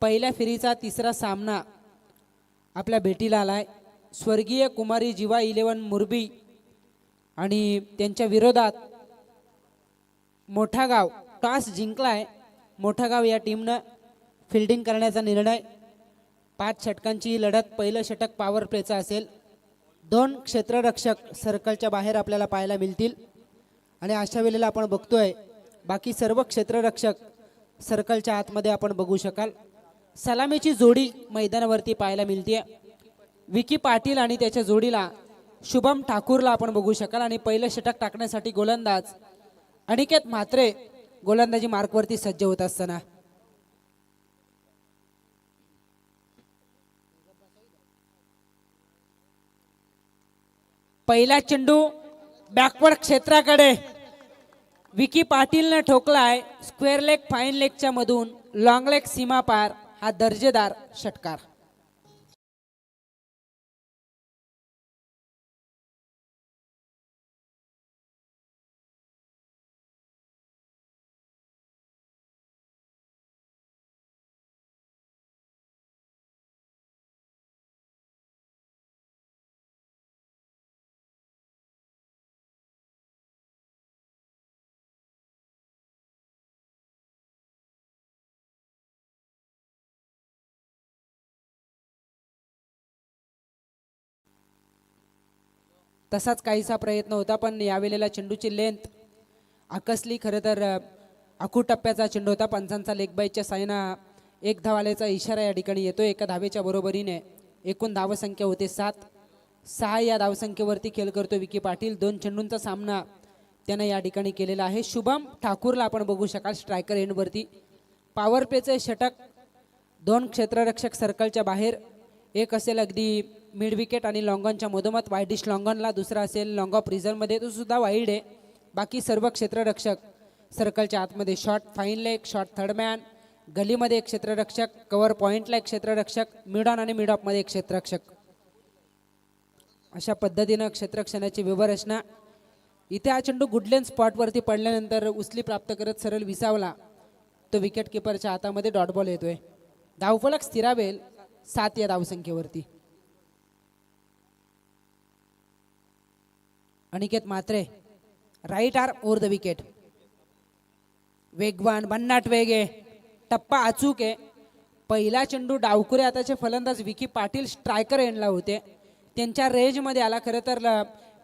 पहिल्या फेरीचा तिसरा सामना आपल्या भेटीला आलाय। स्वर्गीय कुमारी जीवा 11 मुरबी आणि त्यांच्या विरोधात मोठा गाव टॉस जिंकलाय। मोठा गाव या टीमनं फिल्डिंग करण्याचा निर्णय। 5 षटकांची लढत। पहिलं षटक पॉवर प्लेचं असेल। 2 क्षेत्ररक्षक सर्कलच्या बाहेर आपल्याला पाहायला मिळतील आणि अशा वेळेला आपण बघतोय बाकी सर्व क्षेत्ररक्षक सर्कलच्या आतमध्ये आपण बघू शकाल। सलामीची जोडी मैदानावरती पाहायला मिळते। विकी पाटील आणि त्याच्या जोडीला शुभम ठाकूरला आपण बघू शकाल आणि पहिलं षटक टाकण्यासाठी गोलंदाज अनिकेत म्हात्रे गोलंदाजी मार्कवरती सज्ज होत असताना पहिला चेंडू बॅकवर्ड क्षेत्राकडे विकी पाटीलने ठोकलाय। स्क्वेअर लेग फाईन लेगच्या मधून लॉंग लेग सीमा पार। हा दर्जेदार षटकार। तसाच काहीसा प्रयत्न होता पण यावेळेला चेंडूची लेंथ आकसली। खरं तर आखू टप्प्याचा चेंडू होता। पंचांचा लेग बाईच्या सायना एक धाव आल्याचा इशारा या ठिकाणी येतो। एका धावेच्या बरोबरीने एकूण धावसंख्या होते 7। 6 या धावसंख्येवरती खेळ करतो विकी पाटील। 2 चेंडूंचा सामना त्याने या ठिकाणी केलेला आहे। शुभम ठाकूरला आपण बघू शकाल स्ट्रायकर एंडवरती। पॉवर प्लेचे षटक। 2 क्षेत्ररक्षक सर्कलच्या बाहेर। एक असेल अगदी मिड विकेट आणि लॉंगॉनच्या मधोमध वाईडिश लॉंगॉनला। दुसरा असेल लॉंग ऑफ रिझर्वमध्ये, तो सुद्धा वाईड आहे। बाकी सर्व क्षेत्ररक्षक सर्कलच्या आतमध्ये। Short fine leg, short third man, गलीमध्ये एक क्षेत्ररक्षक, कव्हर पॉईंटला एक क्षेत्ररक्षक, मिड ऑन आणि मिड ऑफमध्ये एक क्षेत्ररक्षक। अशा पद्धतीनं क्षेत्ररक्षणाची व्यवस्था। इथे हा चेंडू गुडलेन स्पॉटवरती पडल्यानंतर उचली प्राप्त करत सरळ विसावला तो विकेट किपरच्या हातामध्ये। डॉट बॉल येतोय। धावफलक स्थिरावेल 7 या धावसंख्येवरती। Aniket Mhatre right arm over the wicket. वेगवान भन्नाट वेग आहे। टप्पा अचूक आहे। पहिला चेंडू डावकुरे आताचे फलंदाज विकी पाटील स्ट्रायकर एंडला होते, त्यांच्या रेंजमध्ये आला। खरं तर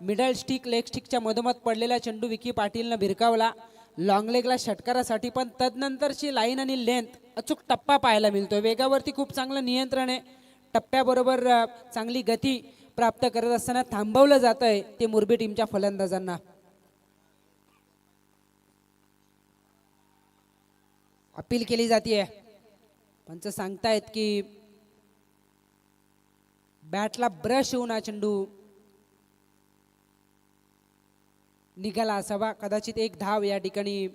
मिडल स्टिक लेग स्टिकच्या मधोमध पडलेला चेंडू विकी पाटीलनं भिरकावला लॉंग लेगला षटकारासाठी। पण तदनंतरची लाईन आणि लेंथ अचूक टप्पा पाहायला मिळतो। वेगावरती खूप चांगलं नियंत्रण आहे। टप्प्याबरोबर चांगली गती प्राप्त करत असताना थांबवलं जात आहे ते मुरबी टीमच्या फलंदाजांना। अपील केली जाते। पंच सांगतायत की बॅटला ब्रश होऊन हा चेंडू निघाला असावा। कदाचित एक धाव या ठिकाणी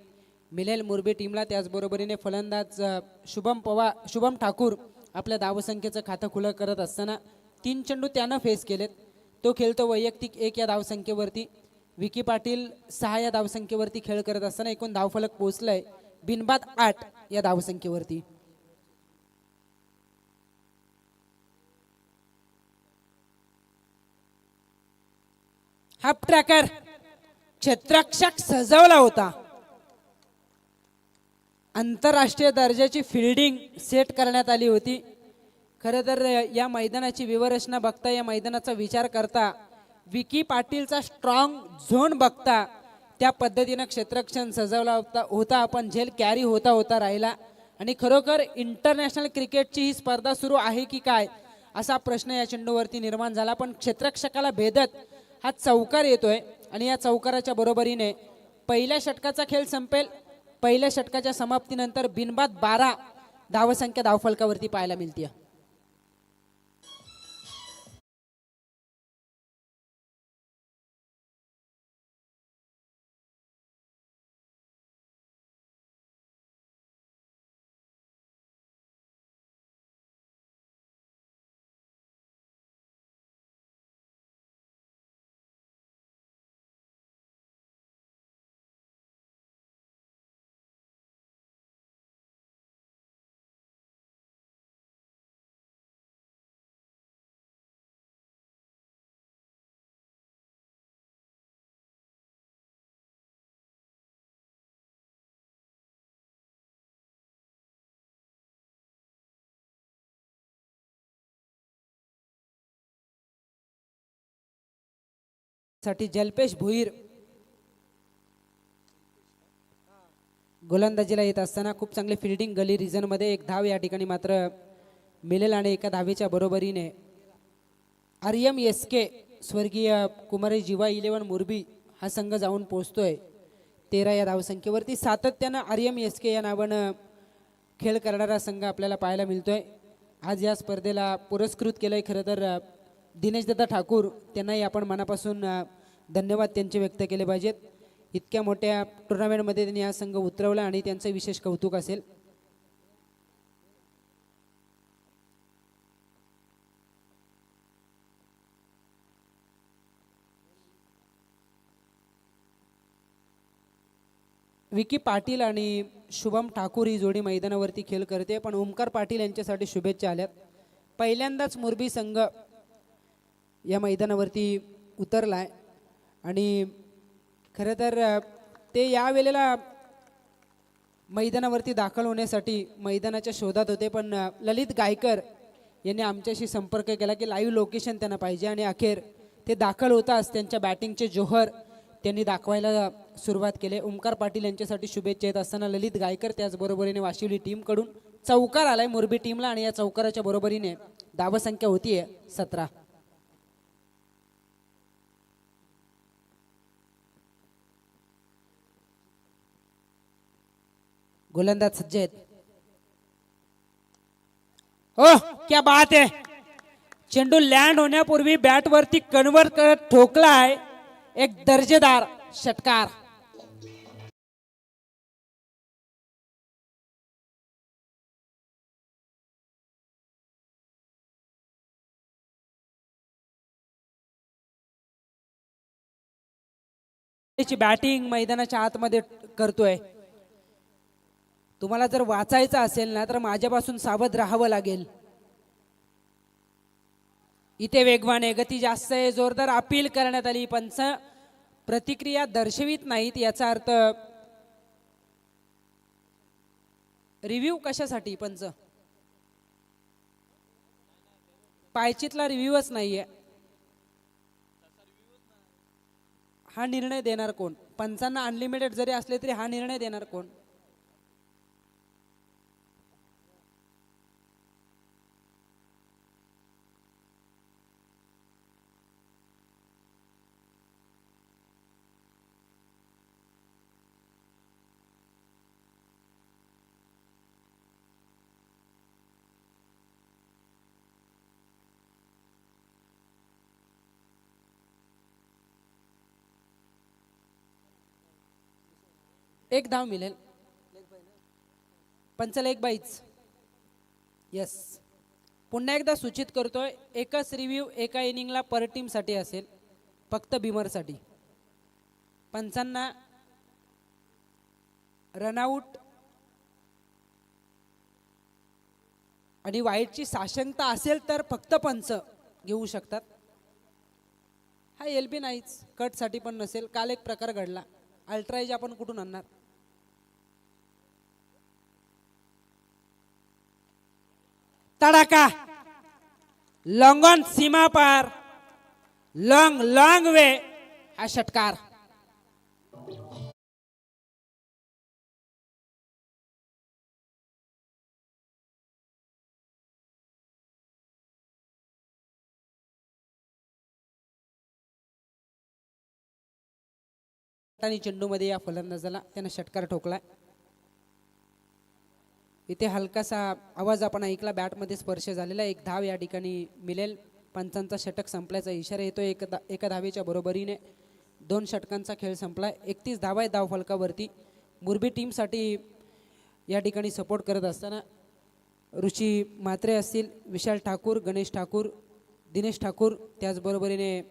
मिळेल मुरबी टीमला। त्याचबरोबरीने फलंदाज शुभम ठाकूर आपल्या धावसंख्येचं खातं खुलं करत असताना 3 चेंडू त्यानं फेस केलेत। तो खेळतो वैयक्तिक 1 या धावसंख्येवरती। विकी पाटील 6 या धावसंख्येवरती खेळ करत असताना एकूण धावफलक पोहोचलाय बिनबाद 8 या धावसंख्येवरती। हाफ ट्रॅकर क्षेत्ररक्षक सजवला होता। आंतरराष्ट्रीय दर्जाची फिल्डिंग सेट करण्यात आली होती। खरं तर या मैदानाची व्यवस्था बघता, या मैदानाचा विचार करता, विकी पाटीलचा स्ट्रॉंग झोन बघता त्या पद्धतीनं क्षेत्ररक्षण सजवला होता पण झेल कॅरी होता राहिला। आणि खरोखर इंटरनॅशनल क्रिकेटची ही स्पर्धा सुरू आहे की काय असा प्रश्न या चेंडूवरती निर्माण झाला। पण क्षेत्ररक्षकाला भेदत हा चौकार येतोय आणि या चौकाराच्या बरोबरीने पहिल्या षटकाचा खेळ संपेल। पहिल्या षटकाच्या समाप्तीनंतर बिनबाद 12 धावसंख्या धावफलकावरती पाहायला मिळते। साठी जल्पेश भुईर गोलंदाजीला येत असताना खूप चांगली फिल्डिंग गली रिजन मध्ये एक धाव या ठिकाणी मात्र मिळेल आणि एका धावेच्या बरोबरीने आर्यम एस के स्वर्गीय कुमारी जीवा 11 मुरबी हा संघ जाऊन पोहोचतोय 13 या धावसंख्येवरती. सातत्यानं आर्यम एस के या नावानं खेळ करणारा संघ आपल्याला पाहायला मिळतोय. आज या स्पर्धेला पुरस्कृत केलंय खरं तर दिनेशदत्ता ठाकूर, त्यांनाही आपण मनापासून धन्यवाद त्यांचे व्यक्त केले पाहिजेत. इतक्या मोठ्या टुर्नामेंटमध्ये त्यांनी हा संघ उतरवला आणि त्यांचं विशेष कौतुक असेल. विकी पाटील आणि शुभम ठाकूर ही जोडी मैदानावरती खेळ करते, पण ओमकार पाटील यांच्यासाठी शुभेच्छा आल्यात. पहिल्यांदाच मुरबी संघ या मैदानावरती उतरलाय आणि खरं तर ते यावेळेला मैदानावरती दाखल होण्यासाठी मैदानाच्या शोधात होते, पण ललित गायकर यांनी आमच्याशी संपर्क केला की लाईव्ह लोकेशन त्यांना पाहिजे आणि अखेर ते दाखल होताच त्यांच्या बॅटिंगचे जोहर त्यांनी दाखवायला सुरुवात केली. ओमकार पाटील यांच्यासाठी शुभेच्छा येत असताना ललित गायकर त्याचबरोबरीने वाशिवली टीमकडून चौकार आलाय मुरबी टीमला आणि या चौकाराच्या बरोबरीने धावसंख्या होतीये 17. गोलंदाज सज्ज आहेत. हो क्या बात आहे. चेंडू लँड होण्यापूर्वी बॅट वरती कन्व्हर्ट करत ठोकलाय एक दर्जेदार षटकार. बॅटिंग मैदानाच्या आतमध्ये करतोय. तुम्हाला जर वाचायचं असेल ना तर माझ्यापासून सावध राहावं लागेल. इथे वेगवान आहे, गती जास्त आहे, जोरदार अपील करण्यात आली. पंच प्रतिक्रिया दर्शवित नाहीत, याचा अर्थ रिव्ह्यू कशासाठी? पंच पायचीतला रिव्ह्यूच नाहीये. हा निर्णय देणार कोण? पंचांना अनलिमिटेड जरी असले तरी हा निर्णय देणार कोण? एक धाव मिळेल. पंचाला एक बाईच. यस, पुन्हा एकदा सूचित करतोय, एकच रिव्ह्यू एका इनिंगला पर टीम साठी असेल, फक्त बिमरसाठी. पंचांना रनआउट आणि वाईटची साशंकता असेल तर फक्त पंच घेऊ शकतात. हा एलबी नाहीच, कट साठी पण नसेल. काल एक प्रकार घडला, अल्ट्राएज आपण कुठून आणणार? तडाका, लॉंग ऑन, सीमा पार, लॉंग लॉंग वे, हा षटकार. चेंडू मध्ये या फलंदाजाला त्याने षटकार ठोकलाय. इथे हलकासा आवाज आपण ऐकला, बॅटमध्ये स्पर्श झालेला. एक धाव या ठिकाणी मिळेल. पंचांचा षटक संपल्याचा इशारा येतो. एका धावेच्या बरोबरीने 2 षटकांचा खेळ संपलाय. 31 धावा आहे धाव फलकावरती. मुरबी टीमसाठी या ठिकाणी सपोर्ट करत असताना ऋषी म्हात्रे असतील, विशाल ठाकूर, गणेश ठाकूर, दिनेश ठाकूर, त्याचबरोबरीने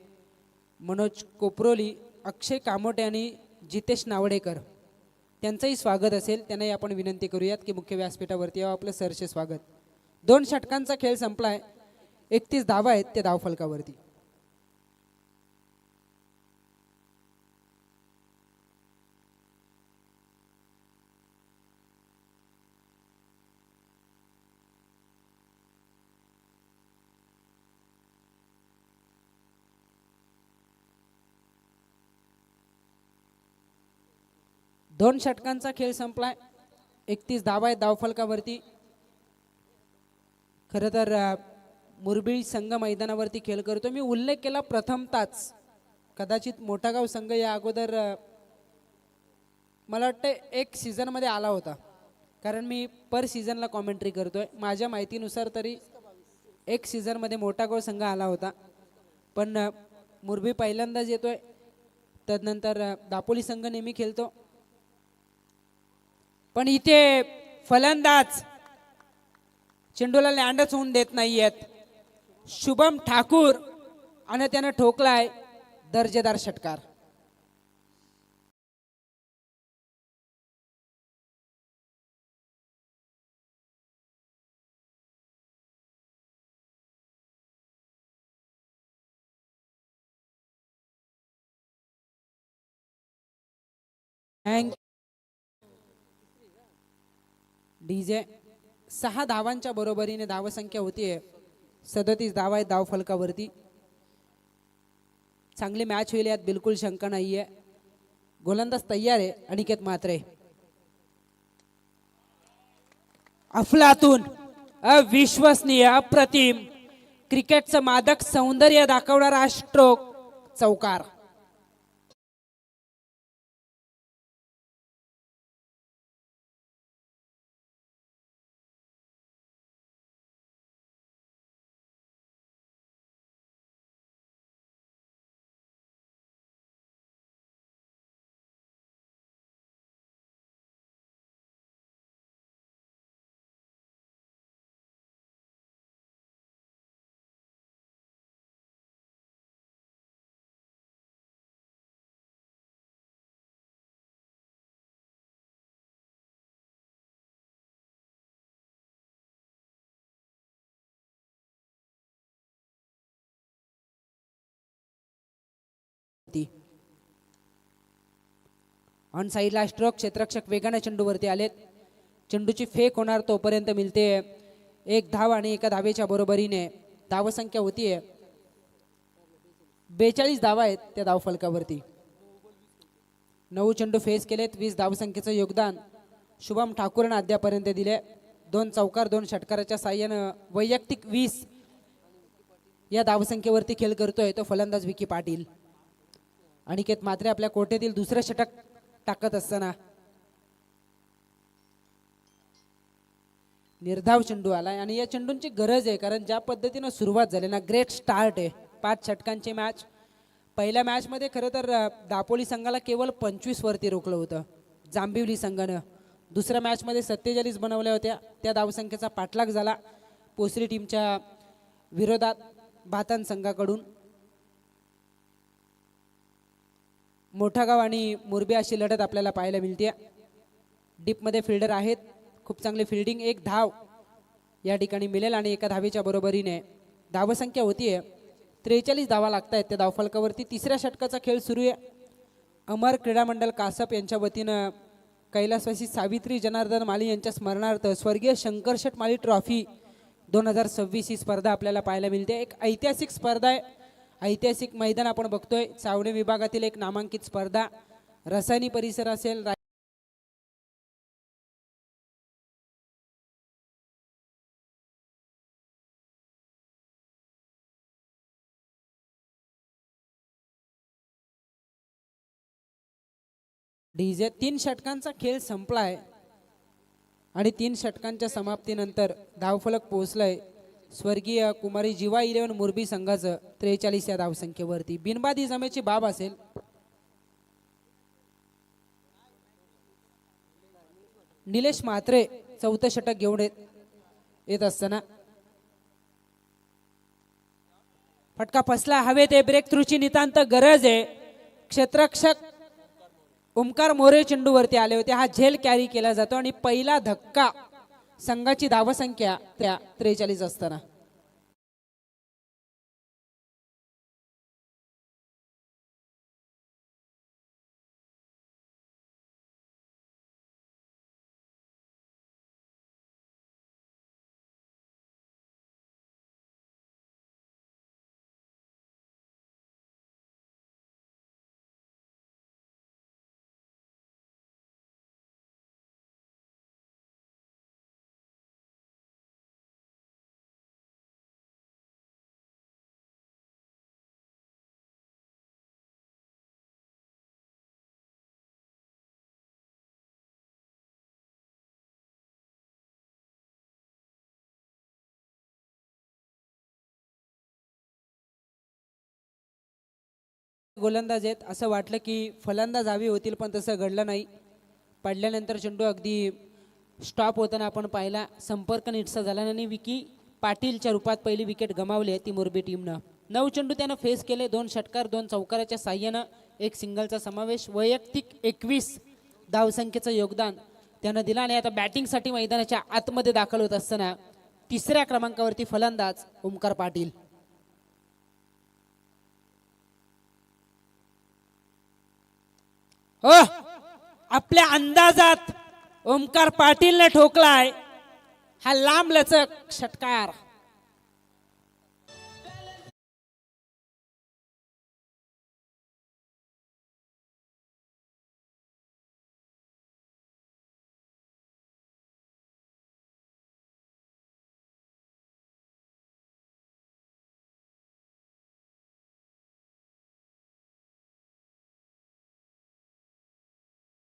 मनोज कोपरोली, अक्षय कामोटे आणि जितेश नावडेकर, त्यांचंही स्वागत असेल. त्यांनाही आपण विनंती करूयात की मुख्य व्यासपीठावरती यावं. आपलं सरसे स्वागत. 2 षटकांचा खेळ संपलाय. 31 धावा आहेत त्या धावफलकावरती. 2 षटकांचा खेळ संपलाय. 31 धावा आहेत धावफलकावरती. खरं तर मुरबी संघ मैदानावरती खेळ करतो. मी उल्लेख केला प्रथमताच, कदाचित मोठागाव संघ या अगोदर मला वाटतं एक सीझनमध्ये आला होता, कारण मी पर सीझनला कॉमेंट्री करतोय. माझ्या माहितीनुसार तरी एक सीझनमध्ये मोठागाव संघ आला होता, पण मुरबी पहिल्यांदाच येतोय. त्यानंतर दापोली संघ नेहमी खेळतो. पण इथे फलंदाज चेंडूला लँडच होऊन देत नाहीयेत. शुभम ठाकूर आणि त्यानं ठोकलाय दर्जेदार षटकार. डीजे 6 धावांच्या बरोबरीने धावसंख्या होतीये. 37 धावा आहेत धावफलकावरती. चांगली मॅच होईल यात बिलकुल शंका नाहीये. गोलंदाज तयार आहे अनिकेत म्हात्रे. अफलातून, अविश्वसनीय, अप्रतिम, क्रिकेटचं मादक सौंदर्य दाखवणारा स्ट्रोक, चौकार. ऑन साईडला स्ट्रोक. क्षेत्ररक्षक वेगाने चेंडूवरती आलेत. चेंडूची फेक होणार तोपर्यंत मिळते 1 धाव आणि 1 धावेच्या बरोबरीने धावसंख्या होतीये 42 धावा आहेत त्या धावफलकावरती. 9 चेंडू फेस केलेत. 20 धावसंख्येचं योगदान शुभम ठाकूरनं अद्यापर्यंत दिले. 2 चौकार 2 षटकाराच्या साह्यानं वैयक्तिक 20 या धावसंख्येवरती खेळ करतोय तो फलंदाज विकी पाटील. अनिकेत म्हात्रे आपल्या कोट्यातील दुसरं षटक टाकत असताना निर्धाव चेंडू आलाय आणि या चेंडूंची गरज आहे, कारण ज्या पद्धतीनं सुरुवात झाली ना, ग्रेट स्टार्ट आहे. 5 षटकांची मॅच. पहिल्या मॅच मध्ये खरं तर दापोली संघाला केवळ 25 वरती रोखलं होतं जांभिवली संघानं. दुसऱ्या मॅच मध्ये 47 बनवल्या होत्या. त्या धावसंख्येचा पाठलाग झाला पोसरी टीमच्या विरोधात भातन संघाकडून. मोठागाव आणि मुरबी अशी लढत आपल्याला पाहायला मिळते. डीपमध्ये फिल्डर आहेत. खूप चांगली फिल्डिंग. 1 धाव या ठिकाणी मिळेल आणि 1 धावेच्या बरोबरीने धावसंख्या होतीये 43 धावा लागत आहेत त्या धावफलकावरती. तिसऱ्या षटकाचा खेळ सुरू आहे. अमर क्रीडा मंडळ कासप यांच्या वतीनं कैलासवासी सावित्री जनार्दन माळी यांच्या स्मरणार्थ स्वर्गीय शंकरशेठ माळी ट्रॉफी 2026 ही स्पर्धा आपल्याला पाहायला मिळते. एक ऐतिहासिक स्पर्धा आहे. ऐतिहासिक मैदान आपण बघतोय. चावणे विभागातील एक नामांकित स्पर्धा. रसायनी परिसर असेल, डीजे. 3 षटकांचा खेळ संपलाय आणि 3 षटकांच्या समाप्तीनंतर धावफलक पोहोचलाय स्वर्गीय कुमारी जीवा 11 मुरबी संघाचं 43 या धावसंख्येवरती. बिनबादी जमेची बाब असेल. निलेश म्हात्रे 4थं षटक घेऊन येत असताना फटका फसला हवेत. ब्रेक थ्रूची नितांत गरज आहे. क्षेत्ररक्षक ओमकार मोरे चेंडूवरती आले होते. हा झेल कॅरी केला जातो आणि पहिला धक्का संघाची धावसंख्या त्या 43 असताना गोलंदाज आहेत, असं वाटलं की फलंदाज हवी होतील पण तसं घडलं नाही. पडल्यानंतर चेंडू अगदी स्टॉप होताना आपण पाहिला, संपर्क नीटसा झाला आणि विकी पाटीलच्या रूपात पहिली विकेट गमावली आहे ती मोरबी टीमनं. 9 चेंडू त्यानं फेस केले, 2 षटकार 2 चौकाराच्या साह्यानं, 1 सिंगलचा समावेश, वैयक्तिक 21 धावसंख्येचं योगदान त्यानं दिलं. आणि आता बॅटिंगसाठी मैदानाच्या आतमध्ये दाखल होत असताना तिसऱ्या क्रमांकावरती फलंदाज ओमकार पाटील. आपल्या अंदाजात ओमकार पाटीलने ठोकलाय हा लांब लचक षटकार.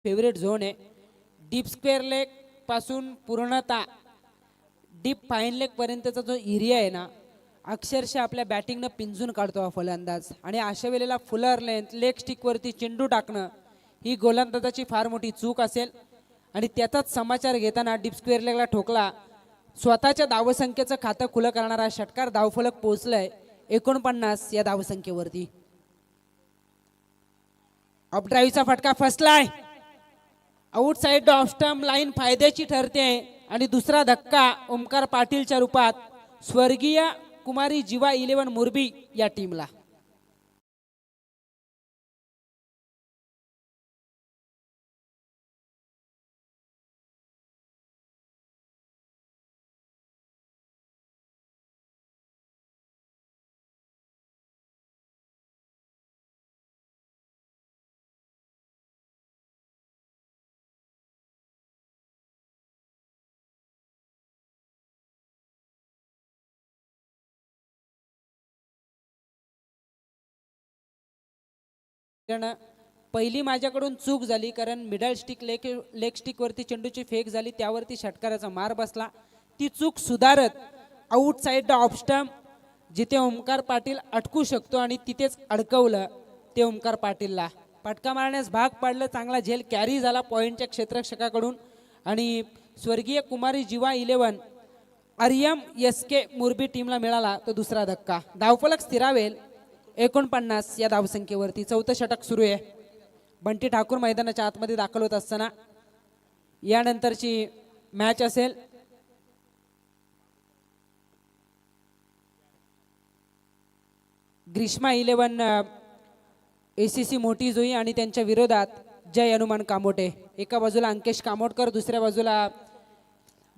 फेवरेट झोन आहे. डीप स्क्वेअर लेग पासून पूर्णतः डीप फाईन लेग पर्यंतचा जो एरिया आहे ना, अक्षरशः आपल्या बॅटिंगनं पिंजून काढतो हा फलंदाज. आणि अशा वेळेला फुलर लेंथ लेग स्टिकवरती चेंडू टाकणं ही गोलंदाजाची फार मोठी चूक असेल. आणि त्याचाच समाचार घेताना डीप स्क्वेअर लेगला ठोकला. स्वतःच्या धावसंख्येचं खातं खुलं करणारा षटकार धावफलक पोहोचलाय 49 या धावसंख्येवरती. अपड्राईव्हचा फटका फसलाय. आउटसाइड ऑफ स्टंप लाईन फायद्याची ठरते आणि दुसरा धक्का ओमकार पाटीलच्या रूपात स्वर्गीय कुमारी जीवा 11 मोरबी या टीमला. पहिली माझ्याकडून चूक झाली, कारण मिडल स्टिक लेग स्टिक वरती चेंडूची फेक झाली, त्यावरती षटकाराचा मार बसला. ती चूक सुधारत आउटसाइड ऑफ स्टंप जिथे ओमकार पाटील अटकू शकतो आणि तिथेच अडकवलं ते ओमकार पाटीलला. फटका मारण्यास भाग पाडलं. चांगला झेल कॅरी झाला पॉइंटच्या क्षेत्ररक्षकाकडून आणि स्वर्गीय कुमारी जीवा 11 आर्यम SK मोरबी टीमला मिळाला तो दुसरा धक्का. धावफलक स्थिरावेल 49 या धावसंख्येवरती. चौथं षटक सुरू आहे. बंटी ठाकूर मैदानाच्या आतमध्ये दाखल होत असताना यानंतरची मॅच असेल ग्रीष्मा 11 ACC मोठी जोई आणि त्यांच्या विरोधात जय हनुमान कामोटे. एका बाजूला अंकेश कामोटकर, दुसऱ्या बाजूला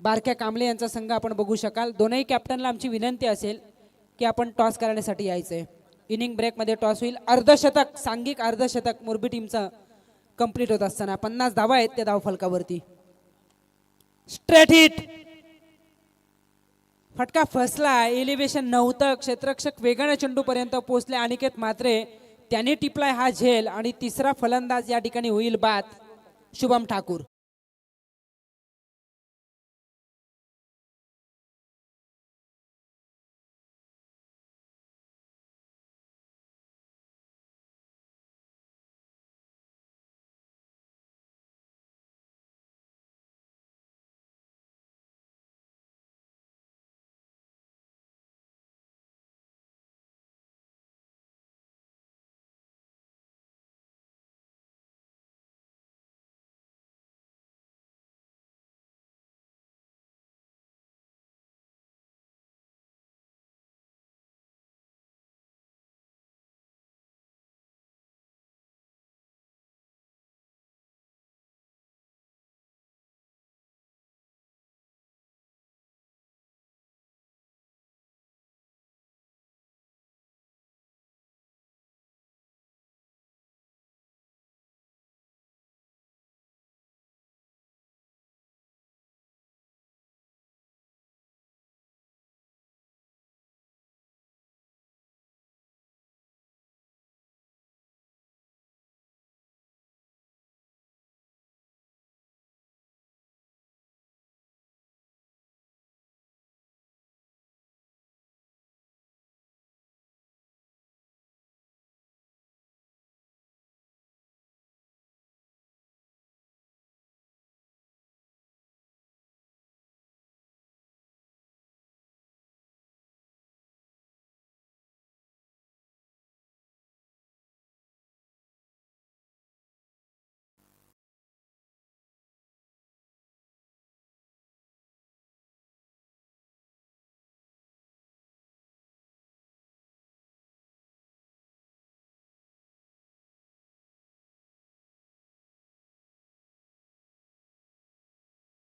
बारक्या कांबळे यांचा संघ आपण बघू शकाल. दोनही कॅप्टनला आमची विनंती असेल की आपण टॉस करण्यासाठी यायचंय. इनिंग ब्रेकमध्ये टॉस होईल. अर्धशतक, सांघिक अर्धशतक मोरबी टीमचं कंप्लीट होत असताना 50 धावा आहेत त्या धावफलकावरती. स्ट्रेट हिट, फटका फसला. एलिव्हेशन नव्हतं. क्षेत्ररक्षक वेगाने चेंडू पर्यंत पोहोचले. अनिकेत म्हात्रे त्याने टिपलाय हा झेल आणि तिसरा फलंदाज या ठिकाणी होईल बाद शुभम ठाकूर.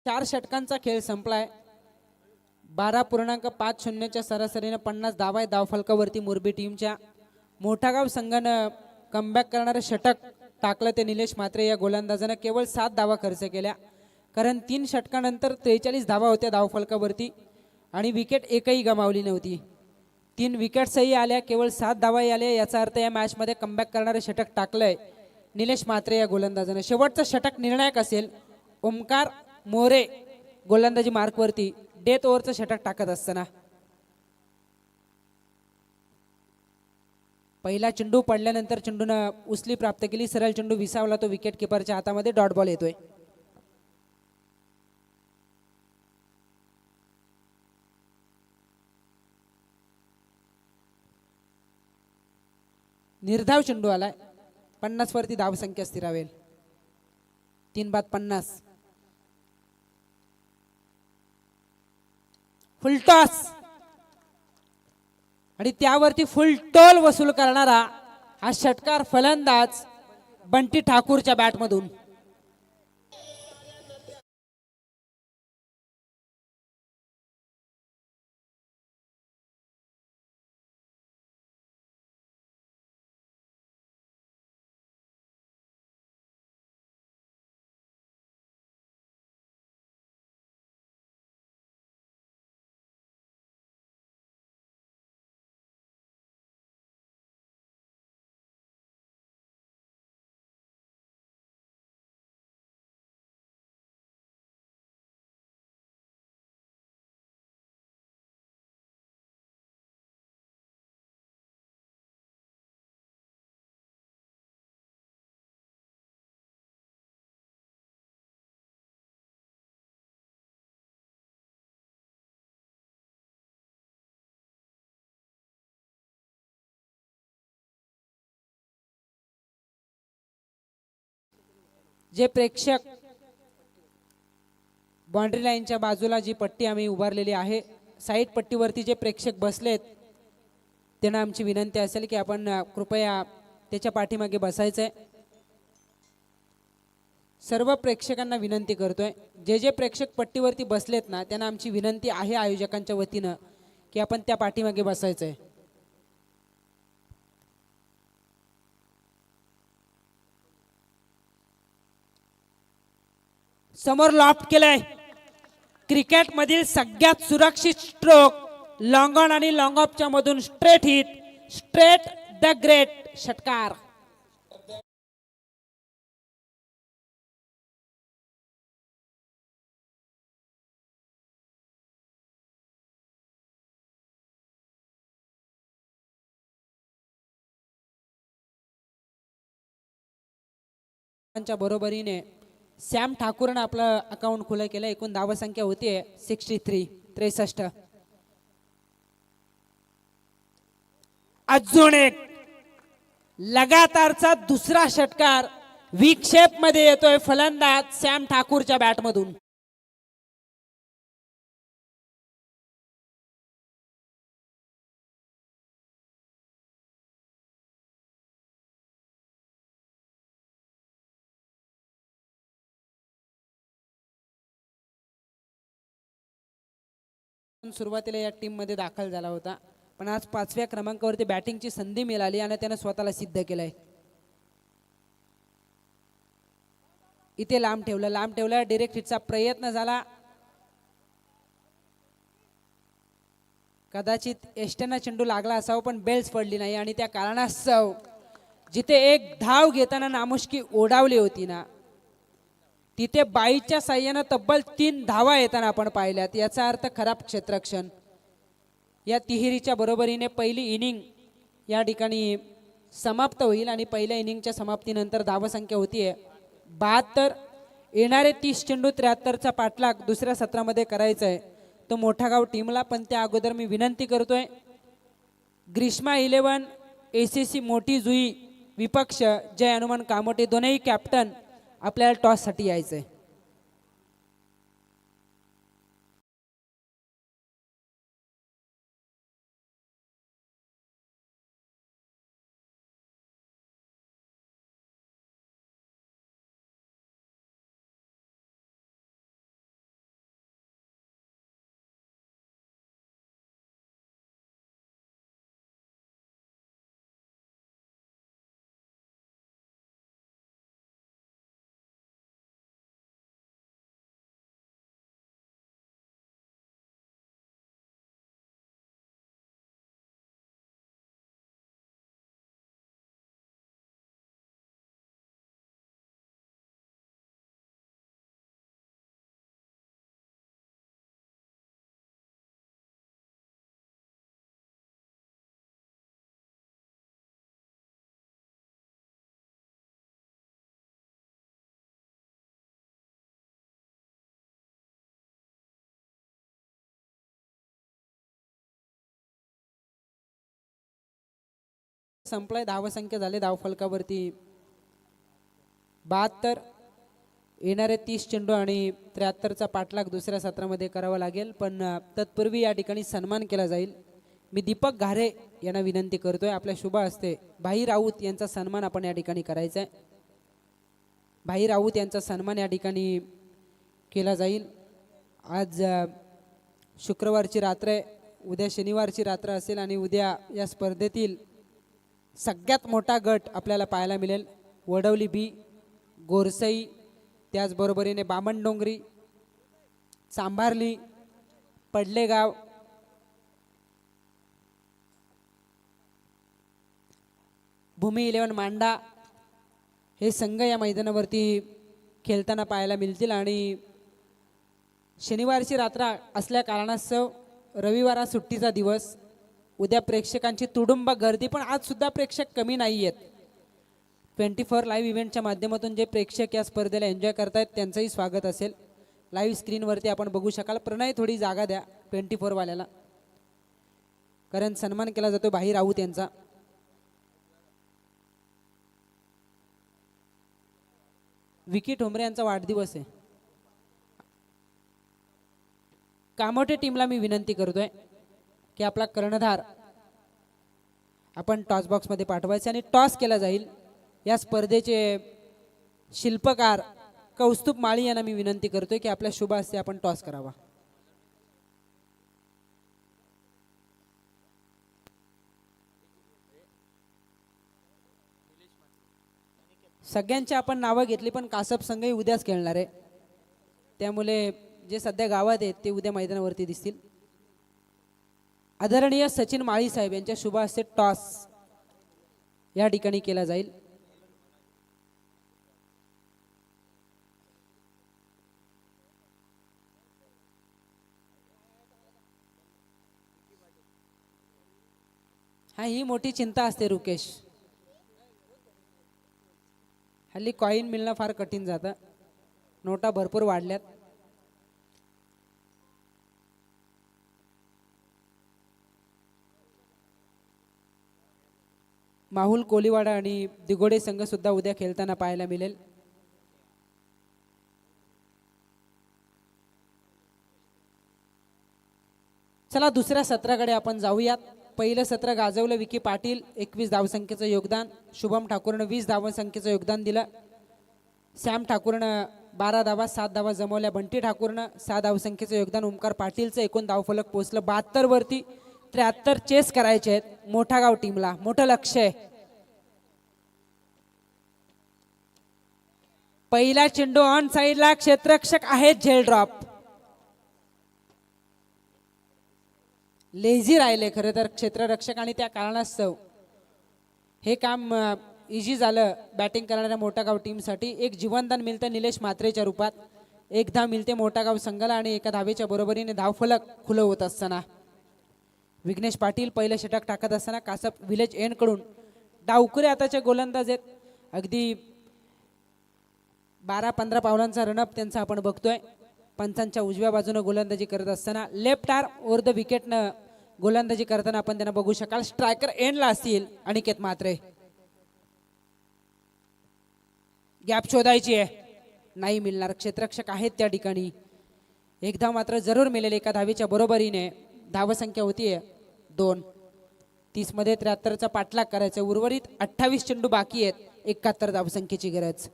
4 षटकांचा खेळ संपलाय. 12.50च्या सरासरीने 50 धावा आहे धावफलकावरती मोरबी टीमच्या. मोठागाव संघानं कमबॅक करणारे षटक टाकलं ते निलेश म्हात्रे या गोलंदाजानं केवळ 7 धावा खर्च केल्या, कारण 3 षटकानंतर 43 धावा होत्या धावफलकावरती आणि विकेट एकही गमावली नव्हती. 3 विकेट्सही आल्या, केवळ 7 धावाही आल्या. याचा अर्थ या मॅचमध्ये कमबॅक करणारे षटक टाकलंय निलेश म्हात्रे या गोलंदाजानं. शेवटचं षटक निर्णायक असेल. ओमकार मोरे गोलंदाजी मार्कवरती डेथ ओव्हरचं षटक टाकत असताना पहिला चेंडू पडल्यानंतर चेंडूनं उचली प्राप्त केली. सरळ चेंडू विसावला, तो विकेट किपरच्या हातामध्ये. डॉट बॉल येतोय. निर्धाव चेंडू आलाय. 50 वरती धावसंख्या स्थिरावेल. 3 बाद 50. फुल टॉस आणि त्यावरती फुल टोल वसूल करणारा हा षटकार फलंदाज बंटी ठाकूरच्या बॅटमधून. जे प्रेक्षक बाउंड्री लाईनच्या बाजूला जी पट्टी आम्ही उभारलेली आहे, साईड पट्टीवरती जे प्रेक्षक बसलेत त्यांना आमची विनंती असेल की आपण कृपया त्याच्या पाठीमागे बसायचंय. सर्व प्रेक्षकांना विनंती करतोय, जे जे प्रेक्षक पट्टीवरती बसलेत ना त्यांना आमची विनंती आहे आयोजकांच्या वतीनं की आपण त्या पाठीमागे बसायचंय. समोर लॉफ्ट केलंय. क्रिकेट मधील सगळ्यात सुरक्षित स्ट्रोक लॉंग ऑन आणि लॉंग ऑफच्या मधून straight hit, straight the great षटकार. बरोबरीने सॅम ठाकूरनं आपलं अकाउंट खुलं केलं. एकूण धावसंख्या होती 63. अजून एक लगातारचा दुसरा षटकार विक्षेप मध्ये येतोय फलंदाज सॅम ठाकूरच्या बॅटमधून. सुरुवातीला या टीम मध्ये दाखल झाला होता, पण आज 5व्या क्रमांकावरती बॅटिंगची संधी मिळाली आणि त्याने स्वतःला सिद्ध केलंय. इथे लांब ठेवलं. डायरेक्ट हिटचा प्रयत्न झाला. कदाचित एस्टेना चेंडू लागला असावा, पण बेल्स पडली नाही आणि त्या कारणास्तव जिथे एक धाव घेताना नामुष्की ओढावली होती ना, तिथे बाईच्या साह्यानं तब्बल 3 धावा येताना आपण पाहिल्यात. याचा अर्थ खराब क्षेत्ररक्षण. या तिहेरीच्या बरोबरीने पहिली इनिंग या ठिकाणी समाप्त होईल आणि पहिल्या इनिंगच्या समाप्तीनंतर धावसंख्या होतीये 72. येणारे 30 चेंडू 73चा पाठलाग दुसऱ्या सत्रामध्ये करायचा आहे तो मोठागाव टीमला. पण त्या अगोदर मी विनंती करतोय, ग्रीष्मा 11 ACC मोठी जुई विपक्ष जय हनुमान कामोटे दोनही कॅप्टन आपल्याला टॉससाठी यायचंय. संपलाय. धावसंख्या झाले धावफलकावरती 72. येणारे 30 चेंडू आणि 73चा पाठलाग दुसऱ्या सत्रामध्ये करावा लागेल. पण तत्पूर्वी या ठिकाणी सन्मान केला जाईल. मी दीपक घारे यांना विनंती करतोय, आपल्या शुभ हस्ते भाई राऊत यांचा सन्मान आपण या ठिकाणी करायचा आहे. भाई राऊत यांचा सन्मान या ठिकाणी केला जाईल. आज शुक्रवारची रात्र आहे, उद्या शनिवारची रात्र असेल आणि उद्या या स्पर्धेतील सगळ्यात मोठा गट आपल्याला पाहायला मिळेल. वडवली बी, गोरसई, त्याचबरोबरीने बामणडोंगरी, चांभारली, पडलेगाव, भूमी 11 मांडा हे संघ या मैदानावरती खेळताना पाहायला मिळतील. आणि शनिवारची रात्र असल्या कारणास्तव रविवार सुट्टीचा दिवस, उद्या प्रेक्षकांची तुडुंब गर्दी, पण आज सुद्धा प्रेक्षक कमी नाही आहेत. 24 लाईव्ह इव्हेंटच्या माध्यमातून जे प्रेक्षक या स्पर्धेला एन्जॉय करतायत त्यांचंही स्वागत असेल. लाईव्ह स्क्रीनवरती आपण बघू शकाल. प्रणय थोडी जागा द्या 24 वाल्याला, कारण सन्मान केला जातो भाई राऊत यांचा. विकी ठोंबरे यांचा वाढदिवस आहे. कामोठे टीमला मी विनंती करतोय की आपला कर्णधार आपण टॉस बॉक्स मध्ये पाठवायचे आणि टॉस केला जाईल. या स्पर्धेचे शिल्पकार कौस्तुभ माळी यांना मी विनंती करतोय की आपल्या शुभ हस्ते आपण टॉस करावा. सगळ्यांची आपण नावं घेतली, पण कासप संघही उद्याच खेळणार आहे, त्यामुळे जे सध्या गावात आहेत ते उद्या मैदानावरती दिसतील. आदरणीय सचिन माळी साहेब यांच्या शुभ हस्ते टॉस या ठिकाणी केला जाईल. हा, ही मोठी चिंता असते रुकेश. हल्ली कॉईन मिळणं फार कठीण जातं, नोटा भरपूर वाढल्यात. माहुल कोलीवाडा आणि दिगोडे संघ सुद्धा उद्या खेळताना पाहायला मिळेल. चला दुसऱ्या सत्राकडे आपण जाऊयात. पहिलं सत्र गाजवलं विकी पाटील 21 धावसंख्येचं योगदान, शुभम ठाकूरनं 20 धावसंख्येचं योगदान दिलं, सॅम ठाकूरनं 12 धावा 7 धावा जमवल्या, बंटी ठाकूरनं 6 धावसंख्येचं योगदान, ओमकार पाटीलचं एकूण धावफलक पोहोचलं 72 वरती. 73 चेस करायचे आहेत मोठा गाव टीमला, मोठं लक्ष आहे. पहिला चेंडू ऑन साइडला, क्षेत्ररक्षक आहेत झेल ड्रॉप. लेझी राहिले खरं तर क्षेत्ररक्षक आणि त्या कारणास्तव हे काम इझी झालं बॅटिंग करणाऱ्या मोठा गाव टीमसाठी. एक जीवनदान मिळतं निलेश म्हात्रेच्या रूपात, 1 धाव मिळते मोठा गाव संघाला आणि 1 धावेच्या बरोबरीने धावफलक खुलं होत असताना विघ्नेश पाटील पहिलं षटक टाकत असताना कासप विलेज एंड कडून डावकुरे आताचे गोलंदाज आहेत. अगदी 12-15 पावलांचा रनअप त्यांचा आपण बघतोय. पंचांच्या उजव्या बाजूने गोलंदाजी करत असताना लेफ्ट आर्म ओव्हर द विकेटनं गोलंदाजी करताना आपण त्यांना बघू शकाल. स्ट्रायकर एंडला असतील अनिकेत म्हात्रे. गॅप शोधायची आहे, नाही मिळणार, क्षेत्ररक्षक आहेत त्या ठिकाणी. 1 धाव मात्र जरूर मिळेल 1 धावेच्या बरोबरीने. धावसंख्या होतीये 2. 30 मध्ये 73चा पाठलाग करायचा. उर्वरित 28 चेंडू बाकी आहेत, 71 धावसंख्येची गरज.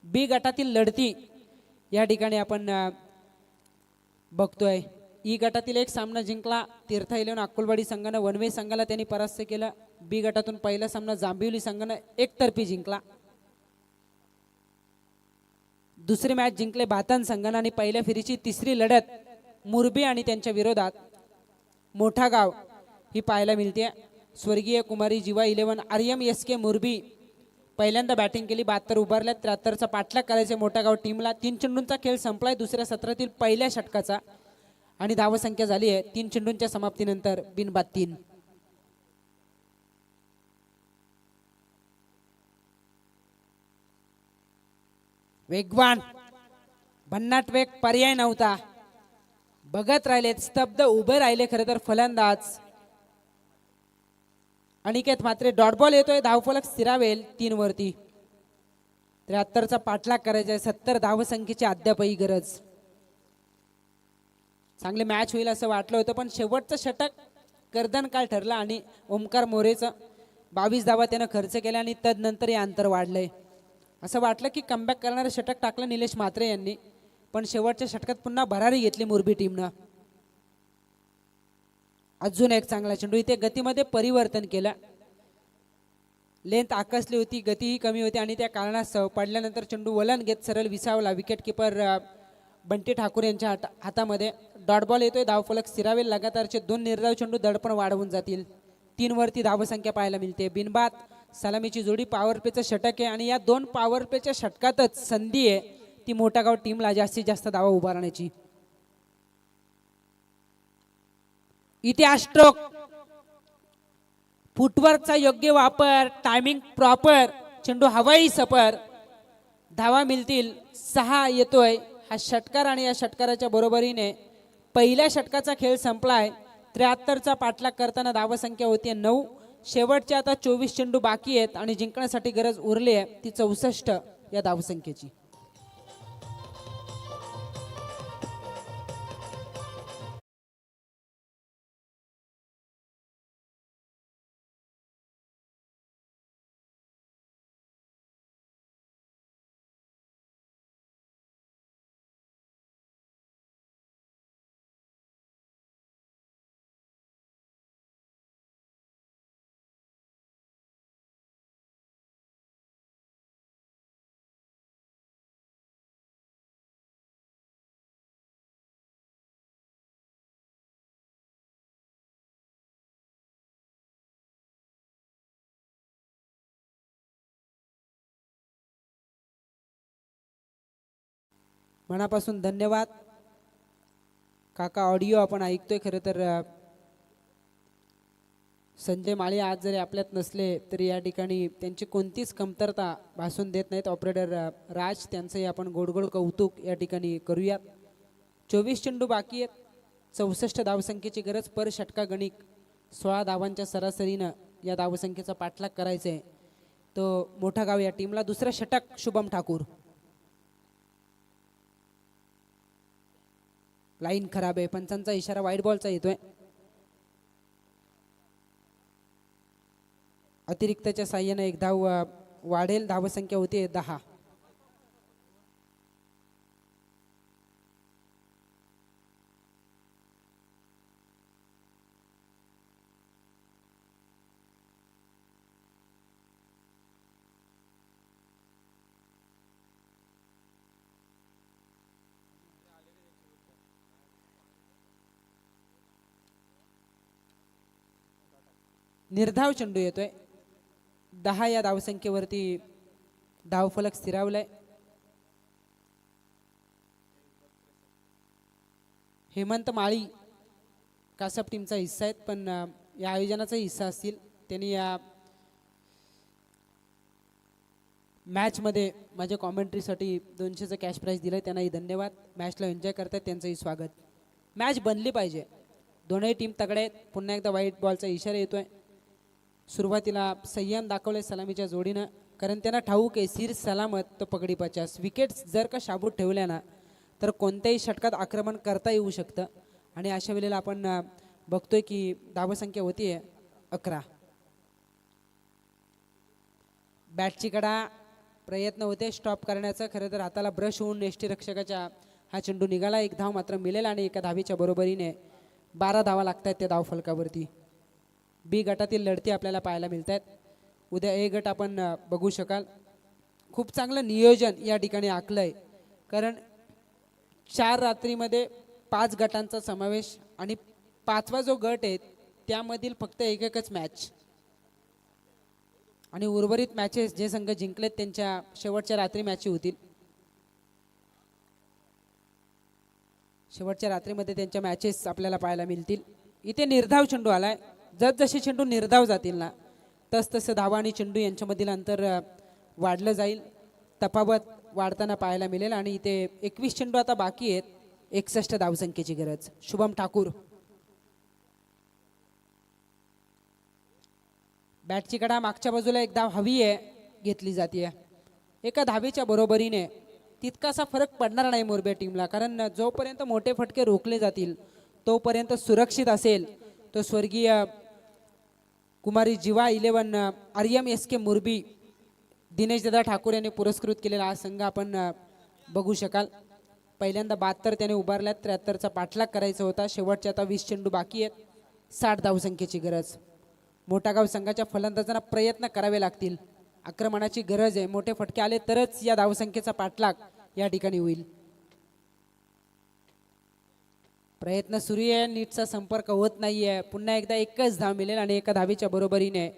बी गटातील लढती या ठिकाणी आपण बघतोय. ई गटातील एक सामना जिंकला तीर्थ 11 अक्कलवाडी संघानं, वनवे संघाला त्यांनी परास्त केलं. बी गटातून पहिला सामना जांभिवली संघानं एकतर्फी जिंकला. दुसरी मॅच जिंकले भातन संघानं आणि पहिल्या फेरीची तिसरी लढत मुरबी आणि त्यांच्या विरोधात मोठा गाव ही पाहायला मिळते. स्वर्गीय कुमारी जीवा 11 आर्यम एसके मुरबी पहिल्यांदा बॅटिंग केली, 72 उभारल्यात. 73चा पाठलाग करायचे मोठा गाव टीमला. 3 चेंडूंचा खेळ संपलाय दुसऱ्या सत्रातील पहिल्या षटकाचा आणि धावसंख्या झाली आहे 3 चेंडूंच्या समाप्तीनंतर बिनबाद 3. वेगवान भन्नाट वेग पर्याय नव्हता, बघत राहिलेत, स्तब्ध उभे राहिले खरं तर फलंदाज. अनिकेत म्हात्रे डॉट बॉल येतोय, धावफलक स्थिरावेल 3 वरती. 73चा पाठलाग करायचा आहे, 70 धावसंख्येची अद्यापही गरज. चांगले मॅच होईल असं वाटलं होतं, पण शेवटचं षटक गर्दन काळ ठरला आणि ओमकार मोरेचं 22 धावा त्यानं खर्च केल्या आणि तदनंतर हे अंतर वाढलंय. असं वाटलं की कमबॅक करणारं षटक टाकलं निलेश म्हात्रे यांनी, पण शेवटच्या षटकात पुन्हा भरारी घेतली मोरबी टीमनं. अजून एक चांगला चेंडू, इथे गतीमध्ये परिवर्तन केलं. लेंथ आकसली होती, गतीही कमी होती आणि त्या कारणास्तव पडल्यानंतर चेंडू वलन घेत सरळ विसावला. विकेट किपर बंटी ठाकूर यांच्या हातामध्ये. डॉट बॉल येतोय, धावफलक स्थिरावेल. लगातारचे 2 निर्धाव चेंडू दडपण वाढवून जातील. 3 वरती धावसंख्या पाहायला मिळते. बिनबाद सलामीची जोडी पॉवर प्लेचं षटक आहे आणि या 2 पॉवर प्लेच्या षटकातच संधी आहे ती मोठागाव टीमला जास्तीत जास्त धावा उभारण्याची. इथे स्ट्रोक, फुटवर्कचा योग्य वापर, टायमिंग प्रॉपर, चेंडू हवाई सपर, धावा मिळतील. 6 येतोय हा षटकार आणि या षटकाराच्या बरोबरीने पहिल्या षटकाचा खेळ संपलाय. 73चा पाठलाग करताना धावसंख्या होती 9. शेवटचे आता 24 चेंडू बाकी आहेत आणि जिंकण्यासाठी गरज उरली आहे ती 64 या धावसंख्येची. मनापासून धन्यवाद काका. ऑडिओ आपण ऐकतोय. खरं तर संजय माळी आज जरी आपल्यात नसले तरी या ठिकाणी त्यांची कोणतीच कमतरता भासून देत नाहीत. ऑपरेटर राज त्यांचंही आपण गोडगोड कौतुक या ठिकाणी करूयात. 24 चेंडू बाकी आहेत, 64 धावसंख्येची गरज. पर षटका गणिक 16 धावांच्या सरासरीनं या धावसंख्येचा पाठलाग करायचा आहे. तो मोठा गाव या टीमला. दुसरं षटक शुभम ठाकूर. लाईन खराब आहे, पंचांचा इशारा वाईट बॉलचा येतोय. अतिरिक्तच्या साह्याने 1 धाव वाढेल. धावसंख्या होती 10. निर्धाव चेंडू येतोय. 10 या धावसंख्येवरती धावफलक स्थिरावलाय. हेमंत माळी कासप टीमचा हिस्सा आहेत, पण या आयोजनाचा हिस्सा असतील. त्यांनी या मॅचमध्ये माझ्या कॉमेंट्रीसाठी 200चं कॅश प्राईज दिलंय. त्यांनाही धन्यवाद. मॅचला एन्जॉय करतात, त्यांचंही स्वागत. मॅच बनली पाहिजे. दोनही टीम तगडे आहेत. पुन्हा एकदा व्हाईट बॉलचा इशारा येतोय. सुरुवातीला संयम दाखवले सलामीच्या जोडीनं, कारण त्यांना ठाऊक आहे सिर सलामत तो पकडी 50. विकेट्स जर का शाबूत ठेवल्या ना तर कोणत्याही षटकात आक्रमण करता येऊ शकतं आणि अशा वेळेला आपण बघतोय की धावसंख्या होती 11. बॅटची कडा, प्रयत्न होते स्टॉप करण्याचा. खरं तर हाताला ब्रश होऊन यष्टीरक्षकाच्या हा चेंडू निघाला. 1 धाव मात्र मिळेल आणि 1 धावेच्या बरोबरीने 12 धावा लागतात त्या धावफलकावरती. बी गटातील लढती आपल्याला पाहायला मिळत आहेत. उद्या ए गट आपण बघू शकाल. खूप चांगलं नियोजन या ठिकाणी आखलंय, कारण 4 रात्रीमध्ये 5 गटांचा समावेश आणि 5वा जो गट आहे त्यामधील फक्त एकच मॅच आणि उर्वरित मॅचेस जे संघ जिंकलेत त्यांच्या शेवटच्या रात्री मॅची होतील. शेवटच्या रात्रीमध्ये त्यांच्या मॅचेस आपल्याला पाहायला मिळतील. इथे निर्धाव चेंडू आलाय. जसे चेंडू निर्धाव जातील ना तसं धावा आणि चेंडू यांच्यामधील अंतर वाढलं जाईल. तफावत वाढताना पाहायला मिळेल आणि इथे 21 चेंडू आता बाकी आहेत. 61 धावसंख्येची गरज. शुभम ठाकूर. बॅटची कडा मागच्या बाजूला एक धाव हवी आहे, घेतली जाते. एका धावेच्या बरोबरीने तितकासा फरक पडणार नाही मोरबे टीमला, कारण जोपर्यंत मोठे फटके रोखले जातील तोपर्यंत सुरक्षित असेल तो स्वर्गीय कुमारी जीवा 11 आर्यम एस के मोरबी दिनेश दादा ठाकूर यांनी पुरस्कृत केलेला हा संघ आपण बघू शकाल. पहिल्यांदा 72 त्याने उभारल्यात, 73चा पाठलाग करायचा होता. शेवटचे आता 20 चेंडू बाकी आहेत, 60 धावसंख्येची गरज. मोठागाव संघाच्या फलंदाजांना प्रयत्न करावे लागतील, आक्रमणाची गरज आहे. मोठे फटके आले तरच या धावसंख्येचा पाठलाग या ठिकाणी होईल. प्रयत्न सुरू आहे, नीटचा संपर्क होत नाहीये. पुन्हा एकदा एकच धाव मिळेल आणि एका धावेच्या बरोबरीने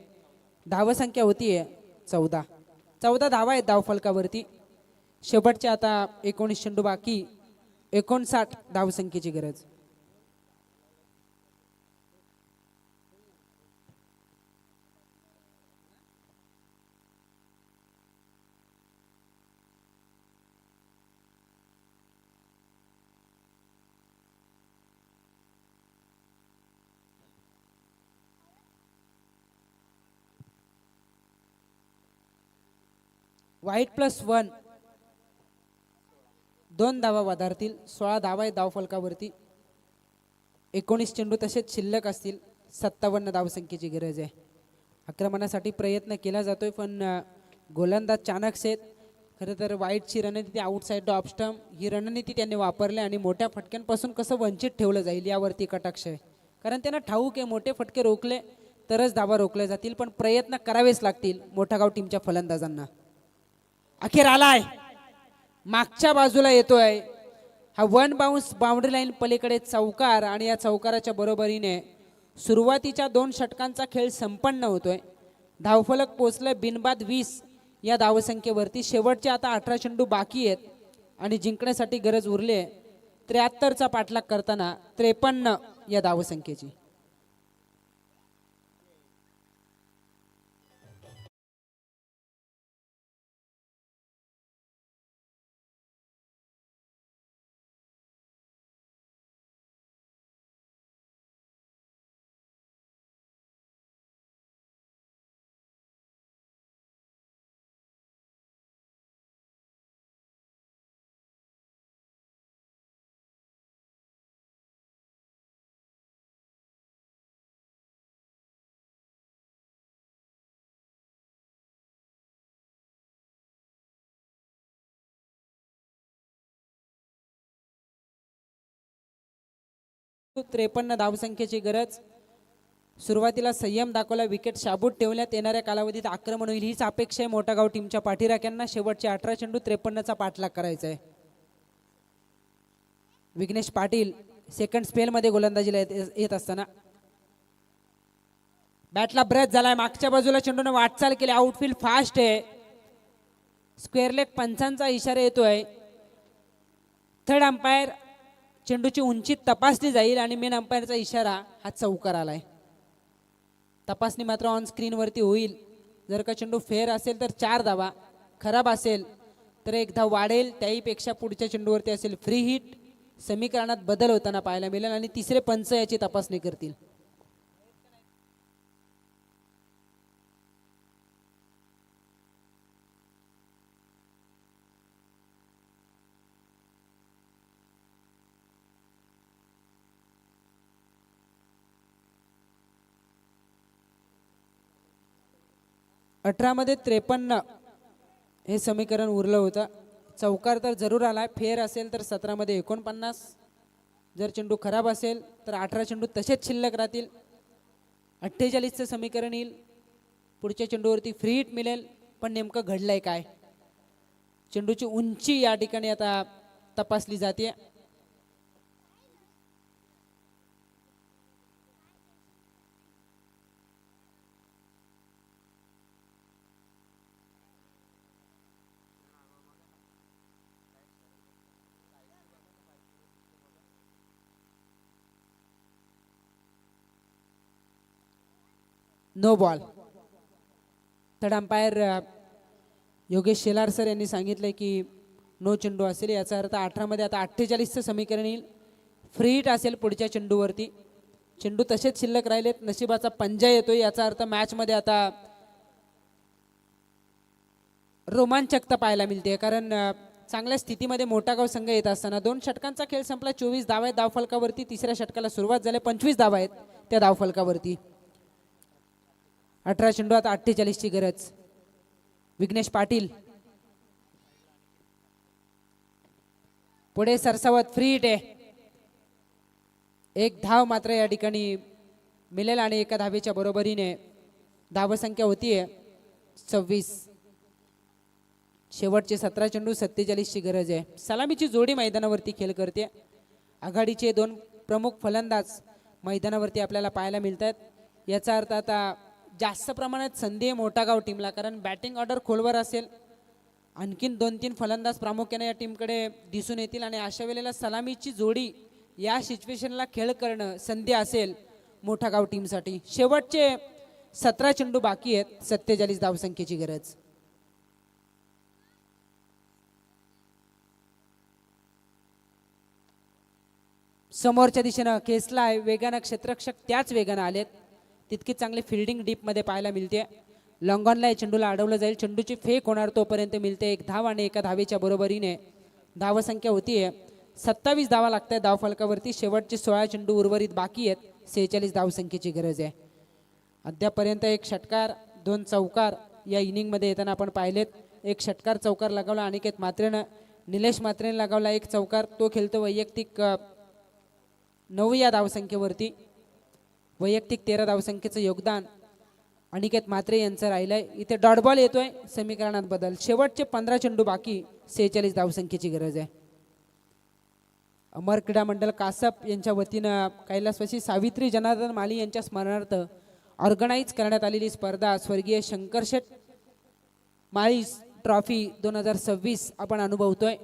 धावसंख्या होतीये 14 धावा आहेत धावफलकावरती. शेवटचे आता 19 चेंडू बाकी, 59 धावसंख्येची गरज. वाईट +1 2 धावा वाधारतील. 16 धावा आहेत धावफलकावरती. 19 चेंडू तसेच शिल्लक असतील. 57 धावसंख्येची गरज आहे. आक्रमणासाठी प्रयत्न केला जातोय पण गोलंदाज चाणक्य आहेत. खरं तर वाईटची रणनीती आउटसाइड ऑफ स्टंप ही रणनीती त्यांनी वापरली आणि मोठ्या फटक्यांपासून कसं वंचित ठेवलं जाईल यावरती कटाक्ष आहे. कारण त्यांना ठाऊक आहे मोठे फटके रोखले तरच धावा रोखल्या जातील, पण प्रयत्न करावेच लागतील मोठागाव टीमच्या फलंदाजांना. अखेर आलाय, मागच्या बाजूला येतोय हा 1 बाउन्स बाउंड्री लाईन पलीकडे चौकार आणि या चौकाराच्या बरोबरीने सुरुवातीच्या 2 षटकांचा खेळ संपन्न होतोय. धावफलक पोचले बिनबाद 20 या धावसंख्येवरती. शेवटचे आता 18 चेंडू बाकी आहेत आणि जिंकण्यासाठी गरज उरली आहे 73चा पाठलाग करताना 53 या धावसंख्येची. त्रेपन्न धावसंख्येची गरज. सुरुवातीला संयम दाखवला, विकेट शाबूत ठेवण्यात येणाऱ्या कालावधीत आक्रमण होईल हीच अपेक्षा आहे मोठागाव टीमच्या पाठीराख्यांना. शेवटचे 18 चेंडू 53चा पाठलाग करायचा आहे. विघ्नेश पाटील सेकंड स्पेलमध्ये गोलंदाजीला येत असताना बॅटला ब्रेक झालाय. मागच्या बाजूला चेंडूने वाटचाल केली, आउटफील्ड फास्ट आहे. स्क्वेअर लेग पंचांचा इशारा येतोय. थर्ड अंपायर चेंडूची उंची तपासली जाईल आणि मेन अंपायरचा इशारा हा चौकार आलाय. तपासणी मात्र ऑन स्क्रीन वरती होईल. जर का चेंडू फेअर असेल तर 4 धावा, खराब असेल तर 1 धाव वाढेल. त्याहीपेक्षा पुढच्या चेंडूवरती असेल फ्री हिट. समीकरणात बदल होताना पाहायला मिळेल आणि तिसरे पंच याची तपासणी करतील. मध्ये 53 हे समीकरण उरलं होतं. चौकार तर जरूर आलाय. फेअर असेल तर 17 मध्ये 49. जर चेंडू खराब असेल तर 18 चेंडू तसेच शिल्लक राहतील. 48चं समीकरण येईल. पुढच्या चेंडूवरती फ्री हिट मिळेल. पण नेमकं घडलंय काय, चेंडूची उंची या ठिकाणी आता तपासली जाते. No ball. Third umpire Yogesh Shelar sir यांनी सांगितले की नो चेंडू असेल. याचा अर्थ 18 मध्ये आता 48चं समीकरण येईल. फ्री हिट असेल पुढच्या चेंडूवरती. चेंडू तसेच शिल्लक राहिलेत. नशिबाचा पंजा येतोय, याचा अर्थ मॅच मध्ये आता रोमांचकता पाहायला मिळते. कारण चांगल्या स्थितीमध्ये मोठागाव संघ येत असताना 2 षटकांचा खेळ संपला. 24 धावा आहेत धावफलकावरती. तिसऱ्या षटकाला सुरुवात झाली. 25 धावा आहेत त्या धावफलकावरती. 18 चेंडू, आता 48 ची गरज. विघ्नेश पाटील पुढे सरसावत, फ्री हिट आहे. एक धाव मात्र या ठिकाणी मिळेल आणि एका धावेच्या बरोबरीने धावसंख्या होतीये 26. शेवटचे 17 चेंडू, 47 ची गरज आहे. सलामीची जोडी मैदानावरती खेळ करते. आघाडीचे 2 प्रमुख फलंदाज मैदानावरती आपल्याला पाहायला मिळतात. याचा अर्थ आता जास्त प्रमाणात संधी आहे मोठागाव टीमला, कारण बॅटिंग ऑर्डर खोलवर असेल. आणखीन 2-3 फलंदाज प्रामुख्याने या टीमकडे दिसून येतील आणि अशा वेळेला सलामीची जोडी या सिच्युएशनला खेळ करणं संधी असेल मोठागाव टीमसाठी. शेवटचे 17 चेंडू बाकी आहेत. 47 धावसंख्येची गरज. समोरच्या दिशेनं केसलाय वेगानं क्षेत्ररक्षक त्याच वेगानं आलेत. तितकी चांगली फिल्डिंग डीप मध्ये पाहायला मिळते. लॉंगॉनला चेंडूला अडवलं जाईल. चेंडूची फेक होणार तोपर्यंत मिळते 1 धाव आणि एका धावेच्या बरोबरीने धावसंख्या होतीये 27 धावा लागतात धावफलकावरती. शेवटचे 16 चेंडू उर्वरित बाकी आहेत. 46 धावसंख्येची गरज आहे. अद्यापर्यंत 1 षटकार 2 चौकार या इनिंग मध्ये येताना आपण पाहिलेत. 1 षटकार चौकार लगावला अनिकेत मात्रेनं. निलेश मात्रेने लगावला 1 चौकार. तो खेळतो वैयक्तिक 9 या धावसंख्येवरती. वैयक्तिक 13 धावसंख्येचं योगदान अनिकेत मात्रे यांचं राहिलंय. इथे डॉट बॉल येतोय, समीकरणात बदल. शेवटचे 15 चेंडू बाकी, 46 धावसंख्येची गरज आहे. अमर क्रीडा मंडळ कासप यांच्या वतीनं कैलासवासी सावित्री जनार्दन माली यांच्या स्मरणार्थ ऑर्गनाईज करण्यात आलेली स्पर्धा स्वर्गीय शंकरशेठ माळी ट्रॉफी 2026 आपण अनुभवतोय.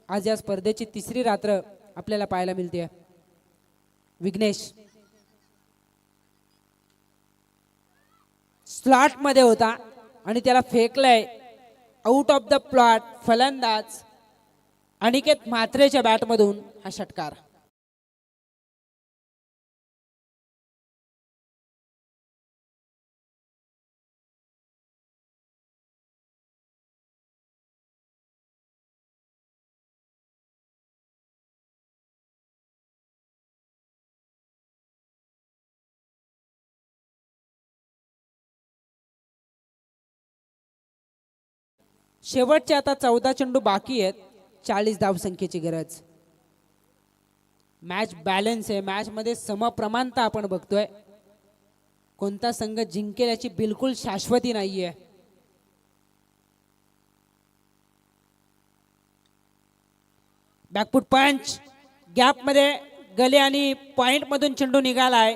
आज या स्पर्धेची 3री रात्र आपल्याला पाहायला मिळते. विघ्नेश स्लॉट मध्ये होता आणि त्याला फेकलंय आउट ऑफ द प्लॉट. फलंदाज अनिकेत म्हात्रेच्या बॅटमधून हा षटकार. शेवटचे आता 14 चेंडू बाकी आहेत. 40 धावसंख्येची गरज. मॅच बॅलन्स आहे. मॅच मध्ये समप्रमाणता आपण बघतोय. कोणता संघ जिंकेल याची बिलकुल शाश्वती नाहीये. बॅकफुट पंच गॅप मध्ये गले आणि पॉइंट मधून चेंडू निघालाय.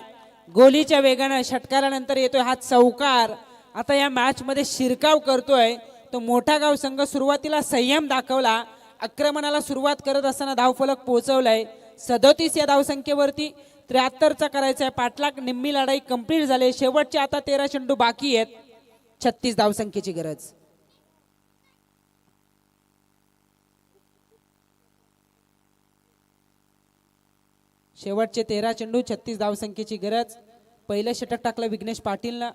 गोलीच्या वेगानं षटकारानंतर येतोय हा चौकार. आता या मॅच मध्ये शिरकाव करतोय तो मोठागाव संघ. सुरुवातीला संयम दाखवला. आक्रमणाला सुरुवात करत असताना धावफलक पोहोचवलाय 37 या धावसंख्येवरती. 73चा करायचा आहे पाठलाग. निम्मी लढाई कंप्लीट झाली. शेवटचे आता 13 चेंडू बाकी आहेत. 36 धावसंख्येची गरज. शेवटचे 13 चेंडू 36 धावसंख्येची गरज. पहिलं षटक टाकलं विघ्नेश पाटीलनं,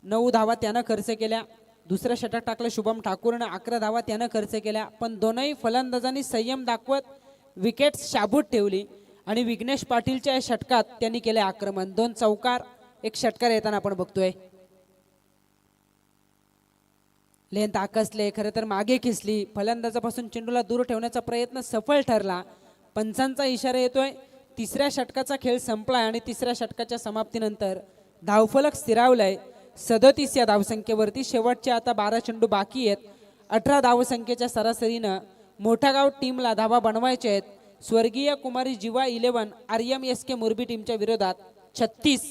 9 धावा त्यानं खर्च केल्या. दुसरं षटक टाकलं शुभम ठाकूरनं, 11 धावा त्यानं खर्च केल्या. पण दोनही फलंदाजांनी संयम दाखवत विकेट शाबूत ठेवली आणि विघ्नेश पाटीलच्या षटकात त्यांनी केले आक्रमण. 2 चौकार 1 षटकार येताना आपण बघतोय. लेंथ आकसले, खरं तर मागे खिसली. फलंदाजापासून चेंडूला दूर ठेवण्याचा प्रयत्न सफल ठरला. पंचांचा इशारा येतोय. 3ऱ्या षटकाचा खेळ संपलाय आणि 3ऱ्या षटकाच्या समाप्तीनंतर धावफलक स्थिरावलाय 37 या धावसंख्येवरती. शेवटचे आता 12 चेंडू बाकी आहेत. 18 धावसंख्येच्या सरासरीनं मोठागाव टीमला धावा बनवायचे आहेत. स्वर्गीय कुमारी जीवा 11 RMSK मोरबी टीमच्या विरोधात 36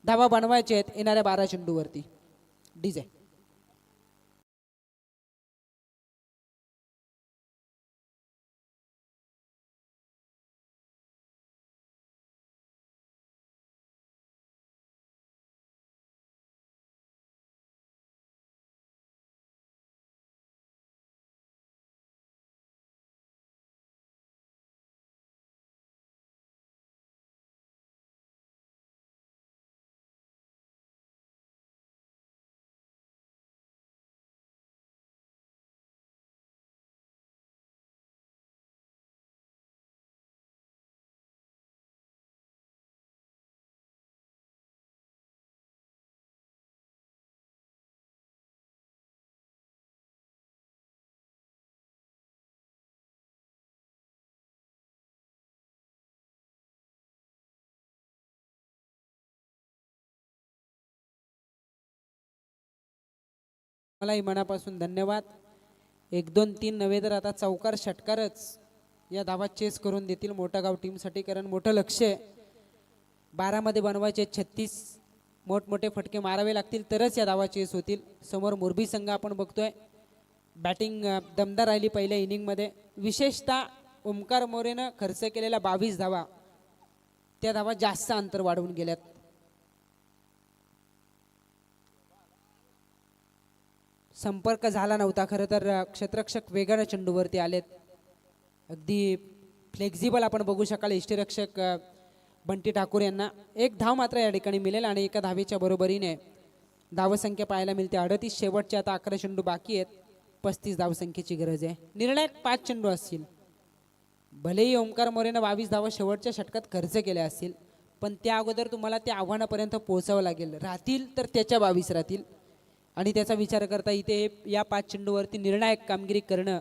धावा बनवायचे आहेत येणाऱ्या 12 चेंडूवरती. डीजे मलाही मनापासून धन्यवाद. 1-2-3 नव्हे तर आता चौकार षटकारच या धावा चेस करून देतील मोठागाव टीमसाठी, कारण मोठं लक्ष आहे. 12 मध्ये बनवायचे 36 मोठमोठे फटके मारावे लागतील तरच या धावा चेस होतील. समोर मोरबी संघ आपण बघतोय बॅटिंग दमदार राहिली पहिल्या इनिंगमध्ये. विशेषतः ओमकार मोरेनं खर्च केलेला 22 धावा त्या धावा जास्त अंतर वाढवून गेल्यात. संपर्क झाला नव्हता खरं तर. क्षेत्ररक्षक वेगाने चेंडूवरती आलेत. अगदी फ्लेक्झिबल आपण बघू शकाल यष्टीरक्षक बंटी ठाकूर यांना. एक धाव मात्र या ठिकाणी मिळेल आणि एका धावेच्या बरोबरीने धावसंख्या पाहायला मिळते 38. शेवटचे आता 11 चेंडू बाकी आहेत. 35 धावसंख्येची गरज आहे. निर्णायक 5 चेंडू असतील. भलेही ओमकार मोरेनं 22 धावा शेवटच्या षटकात खर्च केल्या असतील, पण त्या अगोदर तुम्हाला त्या आव्हानापर्यंत पोहोचावं लागेल. राहतील तर त्याच्या 22 राहतील आणि त्याचा विचार करता इथे या 5 चेंडूवरती निर्णायक कामगिरी करणं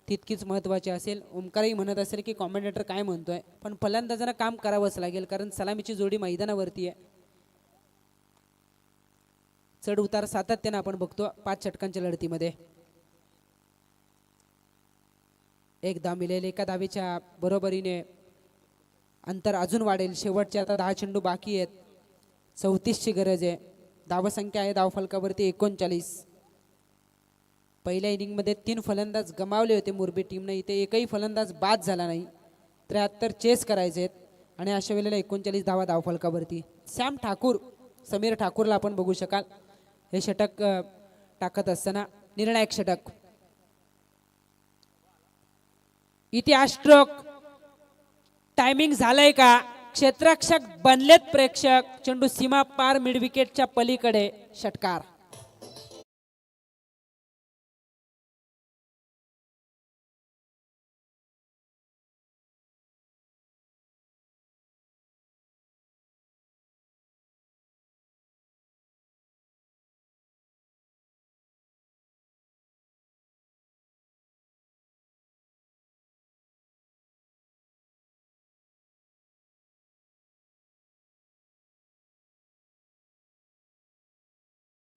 तितकीच महत्त्वाचे असेल. ओमकारही म्हणत असेल की कॉमेंटेटर काय म्हणतोय, पण फलंदाजांना काम करावंच लागेल कारण सलामीची जोडी मैदानावरती आहे. चढ उतार सातत्यानं आपण बघतो 5 षटकांच्या लढतीमध्ये. एक धाव मिळेल. एका धावेच्या बरोबरीने अंतर अजून वाढेल. शेवटचे आता 10 चेंडू बाकी आहेत. 34ची गरज आहे. धावसंख्या आहे धावफलकावरती 39. पहिल्या इनिंगमध्ये 3 फलंदाज गमावले होते मोरबी टीमनं. इथे एकही फलंदाज बाद झाला नाही. 73 चेस करायचे आहेत आणि अशा वेळेला 39 धावा धावफलकावरती. सॅम ठाकूर, समीर ठाकूरला आपण बघू शकाल हे षटक टाकत असताना. निर्णायक षटक. इथे स्ट्रोक टायमिंग झालंय का? क्षेत्ररक्षक बनलेत प्रेक्षक. चेंडू सीमा पार मिड विकेटच्या पलीकडे. षटकार.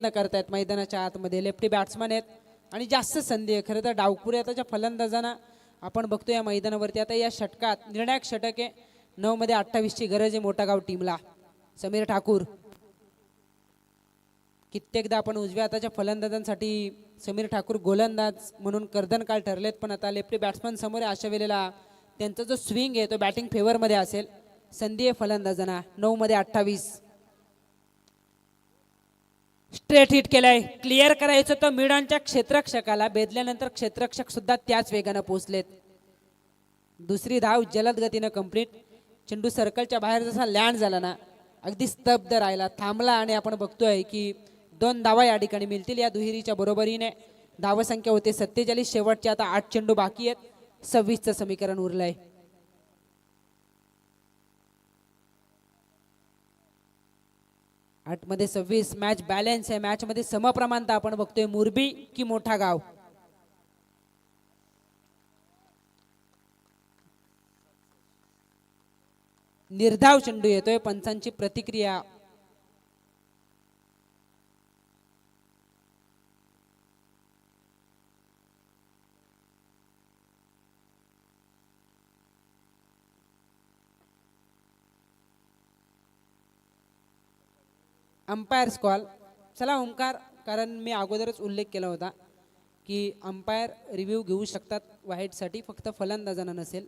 करतायत मैदानाच्या आतमध्ये. लेफ्टी बॅट्समन आहेत आणि जास्त संधी आहे. खरं तर डावपुरे आताच्या फलंदाजांना आपण बघतो या मैदानावरती. आता या षटकात निर्णायक षटक आहे. 9 मध्ये 28ची गरज आहे मोठागाव टीमला. समीर ठाकूर. कित्येकदा आपण उजव्या हाताच्या फलंदाजांसाठी समीर ठाकूर गोलंदाज म्हणून कर्दनकाळ ठरलेत, पण आता लेफ्टी बॅट्समन समोर आहे. अशा वेळेला त्यांचा जो स्विंग आहे तो बॅटिंग फेवरमध्ये असेल. संधी आहे फलंदाजांना. 9 मध्ये 28. स्ट्रेट हिट केलाय. क्लिअर करायचं तर मिडॉनच्या क्षेत्ररक्षकाला. बेदल्यानंतर क्षेत्ररक्षक सुद्धा त्याच वेगानं पोहोचलेत. दुसरी धाव जलद गतीनं कंप्लीट. चेंडू सर्कलच्या बाहेर जसा लँड झाला ना अगदी स्तब्ध राहिला, थांबला आणि आपण बघतोय की 2 धावा या ठिकाणी मिळतील या दुहेरीच्या बरोबरीने. धावसंख्या होते 47. शेवटचे आता 8 चेंडू बाकी आहेत. 26चं समीकरण उरलंय. मध्ये 26. मॅच बॅलन्स आहे. मॅच मध्ये समप्रमाणता आपण बघतोय. मोरबी की मोठा गाव. निर्धाव चेंडू येतोय. पंचांची प्रतिक्रिया. Umpires call. चला ओमकार, कारण मी अगोदरच उल्लेख केला होता की अंपायर रिव्ह्यू घेऊ शकतात वाईटसाठी, फक्त फलंदाजांना नसेल.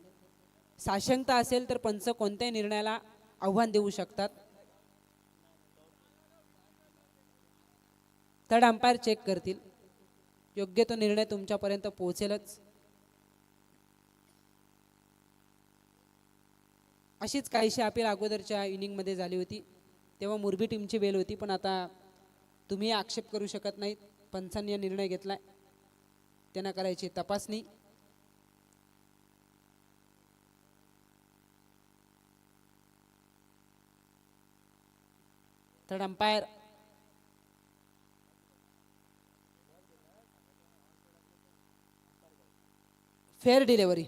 साशंकता असेल तर पंच कोणत्याही निर्णयाला आव्हान देऊ शकतात. थर्ड अंपायर चेक करतील. योग्य तो निर्णय तुमच्यापर्यंत पोहोचेलच. अशीच काहीशी अपील अगोदरच्या इनिंगमध्ये झाली होती, तेव्हा मोरबी टीमची वेळ होती, पण आता तुम्ही आक्षेप करू शकत नाहीत. पंचांनी निर्णय घेतलाय, त्यांना करायची तपासणी. Third umpire. Fair delivery.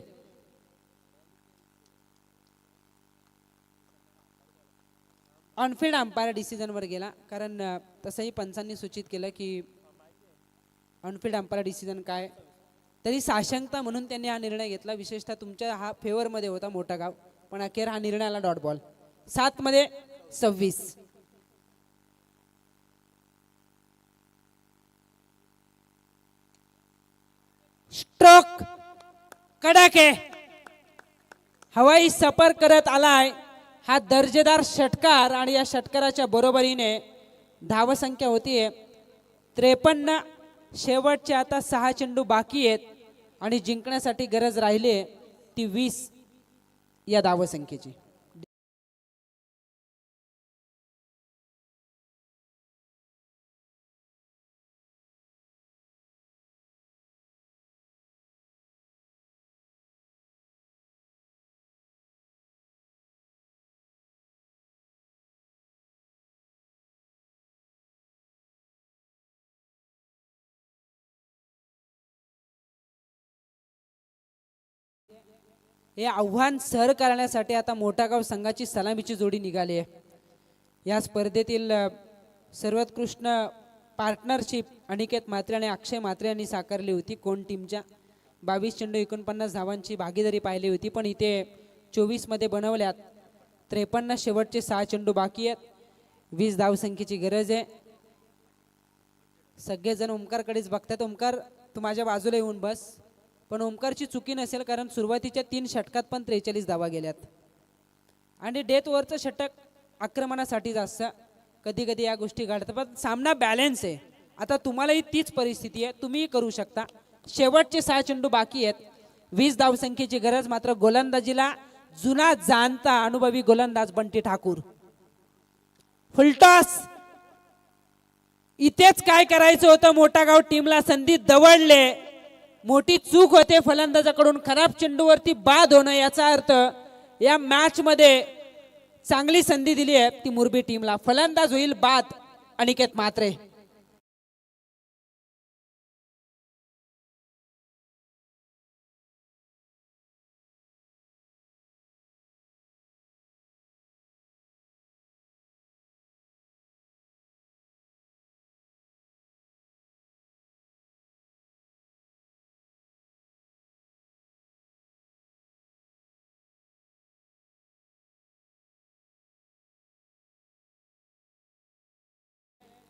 On field umpire डिसिजनवर गेला, कारण तसंही पंचांनी सूचित केलं की ऑनफिल्ड अंपायर डिसिजन काय तरी साशंकता म्हणून त्यांनी हा निर्णय घेतला. विशेषतः तुमच्या हा फेवरमध्ये होता मोठा गाव, पण अखेर हा निर्णय आला डॉट बॉल. 7 मध्ये 26. स्ट्रोक कडक आहे, हवाई सफर करत आलाय हा दर्जेदार षटकार आणि या षटकाराच्या बरोबरीने धावसंख्या होतीये 53. शेवटचे आता 6 चेंडू बाकी आहेत आणि जिंकण्यासाठी गरज राहिली आहे ती 20 या धावसंख्येची. हे आव्हान सर करण्यासाठी आता मोठागाव संघाची सलामीची जोडी निघाली आहे. या स्पर्धेतील सर्वोत्कृष्ट पार्टनरशिप अनिकेत म्हात्रे आणि अक्षय म्हात्रे यांनी साकारली होती. कोण टीमच्या 22 चेंडू 49 धावांची भागीदारी पाहिली होती, पण इथे 24 मध्ये बनवल्यात. 53 शेवटचे 6 चेंडू बाकी आहेत, 20 धावसंख्येची गरज आहे. सगळेजण ओमकारकडेच बघतात. ओमकार तू माझ्या बाजूला येऊन बस. पण ओमकारची चुकी नसेल, कारण सुरुवातीच्या 3 षटकात पण 43 धावा गेल्यात आणि डेथ ओव्हरचं षटक आक्रमणासाठी जास्त कधी कधी या गोष्टी घडतात. पण सामना बॅलन्स आहे. आता तुम्हालाही तीच परिस्थिती आहे, तुम्हीही करू शकता. शेवटचे 6 चेंडू बाकी आहेत, 20 धावसंख्येची गरज. मात्र गोलंदाजीला जुना जाणता अनुभवी गोलंदाज बंटी ठाकूर. फुलटॉस इथेच काय करायचं होतं, मोठा गाव टीमला संधी दवडले. मोठी चूक होते फलंदाजाकडून, खराब चेंडूवरती बाद होणं. याचा अर्थ या मॅच मध्ये चांगली संधी दिली आहे ती मुरबी टीमला. फलंदाज होईल बाद अनिकेत म्हात्रे.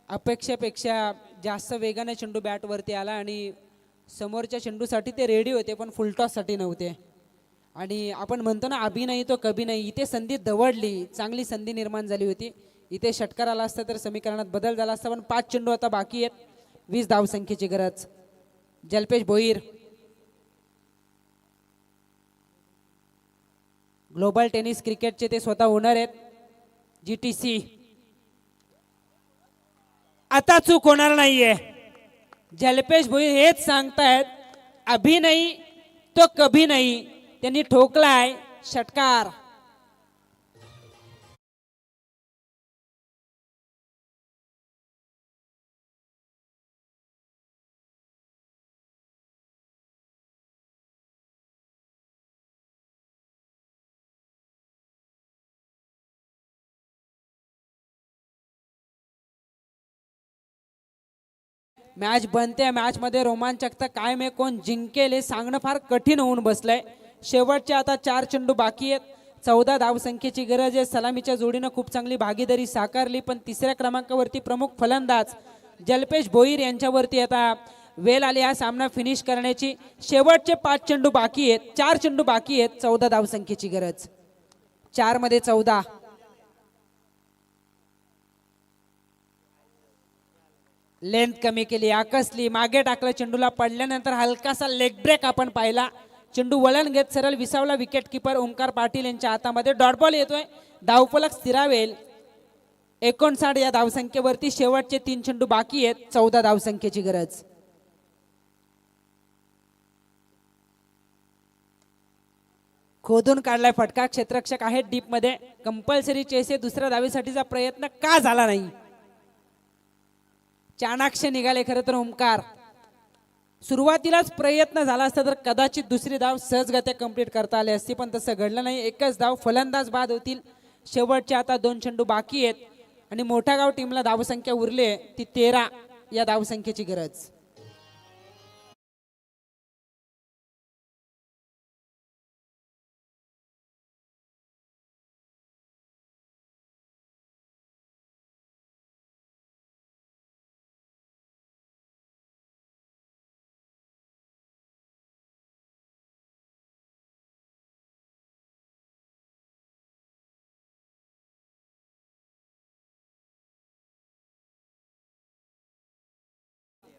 अपेक्षेपेक्षा जास्त वेगाने चेंडू बॅटवरती आला आणि समोरच्या चेंडूसाठी ते रेडी होते, पण फुलटॉससाठी नव्हते. आणि आपण म्हणतो ना अभिनय तो कभी नाही, इथे संधी दवडली, चांगली संधी निर्माण झाली होती. इथे षटकार आला असता तर समीकरणात बदल झाला असता. पण 5 चेंडू आता बाकी आहेत, 20 धावसंख्येची गरज. जल्पेश भोईर ग्लोबल टेनिस क्रिकेटचे ते स्वतः ओनर आहेत, GTC. आता चूक होणार नाहीये. जल्पेश भोईर हेच सांगतायत, अभी नाही तो कभी नाही. त्यांनी ठोकलाय षटकार. मॅच बनते. मॅच मध्ये रोमांचकता कायम आहे. कोण जिंकेल हे सांगणं फार कठीण होऊन बसलंय. शेवटचे आता 4 चेंडू बाकी आहेत, 14 धावसंख्येची गरज आहे. सलामीच्या जोडीनं खूप चांगली भागीदारी साकारली, पण तिसऱ्या क्रमांकावरती प्रमुख फलंदाज जल्पेश भोईर यांच्यावरती आता वेळ आली हा सामना फिनिश करण्याची. शेवटचे 5 चेंडू बाकी आहेत, 4 चेंडू बाकी आहेत, 14 धावसंख्येची गरज. 4 मध्ये 14. लेंथ कमी केली, आकसली, मागे टाकलं चेंडूला. पडल्यानंतर हलकासा लेग ब्रेक आपण पाहिला. चेंडू वळण घेत सरळ विसावला विकेट किपर ओमकार पाटील यांच्या हातामध्ये. डॉट बॉल येतोय, धावफलक स्थिरावेल. 59 या धावसंख्येवरती शेवटचे 3 चेंडू बाकी आहेत, 14 धावसंख्येची गरज. खोदून काढलाय फटका. क्षेत्ररक्षक आहेत डीप मध्ये. कंपल्सरी चेस आहे. दुसऱ्या धावेसाठीचा प्रयत्न का झाला नाही. चाणाक्ष निघाले खरं तर ओमकार. सुरुवातीलाच प्रयत्न झाला असता तर कदाचित दुसरी धाव सहजगत्या कंप्लीट करता आली असती, पण तसं घडलं नाही. एकच धाव, फलंदाज बाद होतील. शेवटचे आता 2 चेंडू बाकी आहेत आणि मोठा गाव टीमला धावसंख्या उरली ती 13 या धावसंख्येची गरज.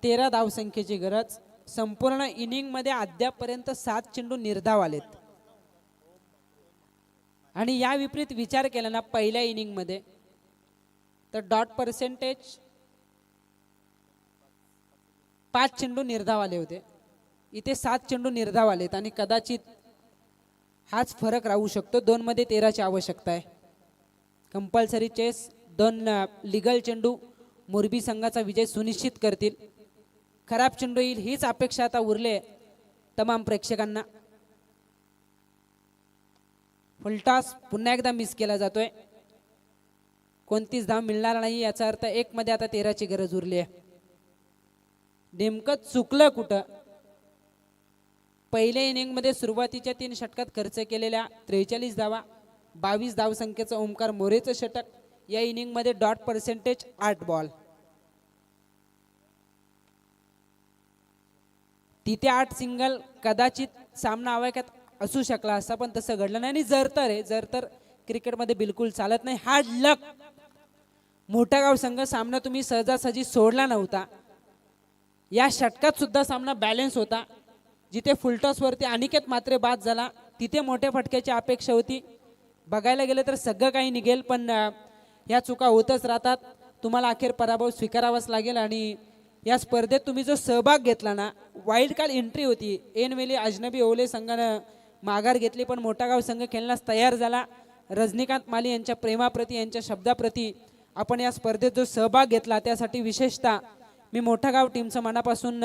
13 धावसंख्येची गरज. संपूर्ण इनिंगमध्ये अद्यापपर्यंत 7 चेंडू निर्धाव आलेत. आणि या विपरीत विचार केला ना पहिल्या इनिंगमध्ये तर डॉट पर्सेंटेज 5 चेंडू निर्धाव आले होते. इथे 7 चेंडू निर्धाव आलेत आणि कदाचित हाच फरक राहू शकतो. 2 मध्ये 13ची आवश्यकता आहे. कंपल्सरी चेस 2 लिगल चेंडू मोरबी संघाचा विजय सुनिश्चित करतील. खराब चेंडू येईल हीच अपेक्षा आता उरले तमाम प्रेक्षकांना. फुलटॉस पुन्हा एकदा मिस केला जातोय. कोणतीच धाव मिळणार नाही याचा अर्थ 1 मध्ये आता 13ची गरज उरली आहे. नेमकं चुकलं कुठं? पहिल्या इनिंगमध्ये सुरुवातीच्या 3 षटकात खर्च केलेल्या 43 धावा, 22 धावसंख्येचं ओमकार मोरेचं षटक. या इनिंगमध्ये डॉट पर्सेंटेज 8 बॉल. तिथे 8 सिंगल कदाचित सामना आवाक्यात असू शकला असता पण तसं घडलं नाही. आणि जर तर क्रिकेटमध्ये बिलकुल चालत नाही. हार्ड लक. मोठा गाव संघ सामना तुम्ही सहजासहजी सोडला नव्हता. या षटकात सुद्धा सामना बॅलन्स होता. जिथे फुलटॉसवरती अनिकेत मात्रे बाद झाला तिथे मोठ्या फटक्याची अपेक्षा होती. बघायला गेलं तर सगळं काही निघेल पण या चुका होतच राहतात. तुम्हाला अखेर पराभव स्वीकारावाच लागेल. आणि या स्पर्धेत तुम्ही जो सहभाग घेतला ना वाईल्ड कार्ड एंट्री होती. ऐनवेळी अजनबी ओले संघानं माघार घेतली पण मोठा गाव संघ खेळण्यास तयार झाला. रजनीकांत माली यांच्या प्रेमाप्रती यांच्या शब्दाप्रती आपण या स्पर्धेत जो सहभाग घेतला त्यासाठी विशेषतः मी मोठा गाव टीमचं मनापासून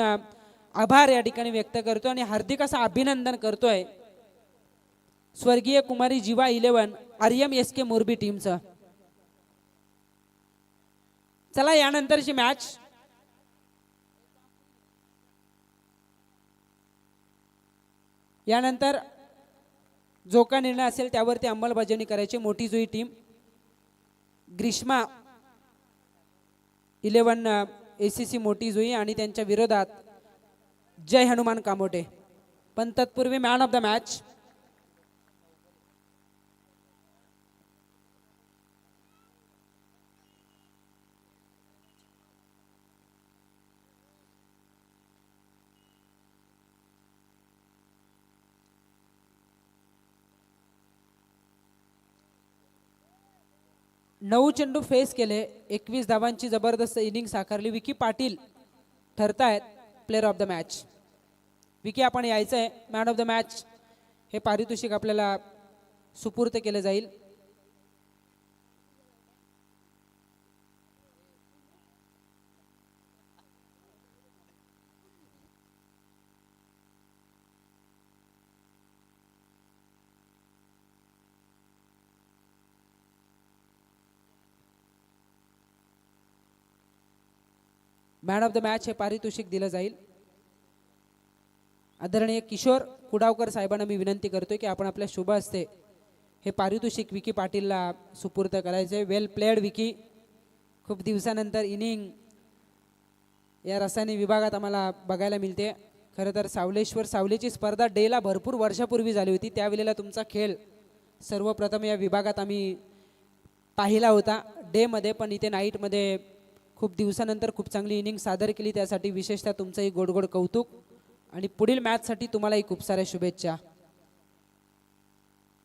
आभार या ठिकाणी व्यक्त करतो आणि हार्दिक असं अभिनंदन करतोय स्वर्गीय कुमारी जीवा 11 आर्यम SK मोरबी टीमचं. चला यानंतरची मॅच यानंतर जो का निर्णय असेल त्यावरती अंमलबजावणी करायची. मोठी जुई टीम ग्रीष्मा 11 ACC मोठी जुई आणि त्यांच्या विरोधात जय हनुमान कामोटे. पण तत्पूर्वी मॅन ऑफ द मॅच नऊ चेंडू फेस केले. 21 धावांची जबरदस्त इनिंग साकारली. विकी पाटील ठरतायत player of the match. Vicky आपण यायचं आहे. मॅन ऑफ द मॅच हे पारितोषिक आपल्याला सुपूर्त केलं जाईल. मॅन ऑफ द मॅच हे पारितोषिक दिलं जाईल. आदरणीय किशोर कुडावकर साहेबांना मी विनंती करतोय की आपण आपल्या शुभ हस्ते हे पारितोषिक विकी पाटीलला सुपूर्त करायचे. वेल प्लेड विकी. खूप दिवसानंतर इनिंग या रसायने विभागात आम्हाला बघायला मिळते. खरं तर सावलेची स्पर्धा डेला भरपूर वर्षापूर्वी झाली होती. त्यावेळेला तुमचा खेळ सर्वप्रथम या विभागात आम्ही पाहिला होता डेमध्ये. पण इथे नाईटमध्ये खूप दिवसानंतर खूप चांगली इनिंग सादर केली. त्यासाठी विशेषतः तुमचंही गोड कौतुक आणि पुढील मॅचसाठी तुम्हालाही खूप साऱ्या शुभेच्छा.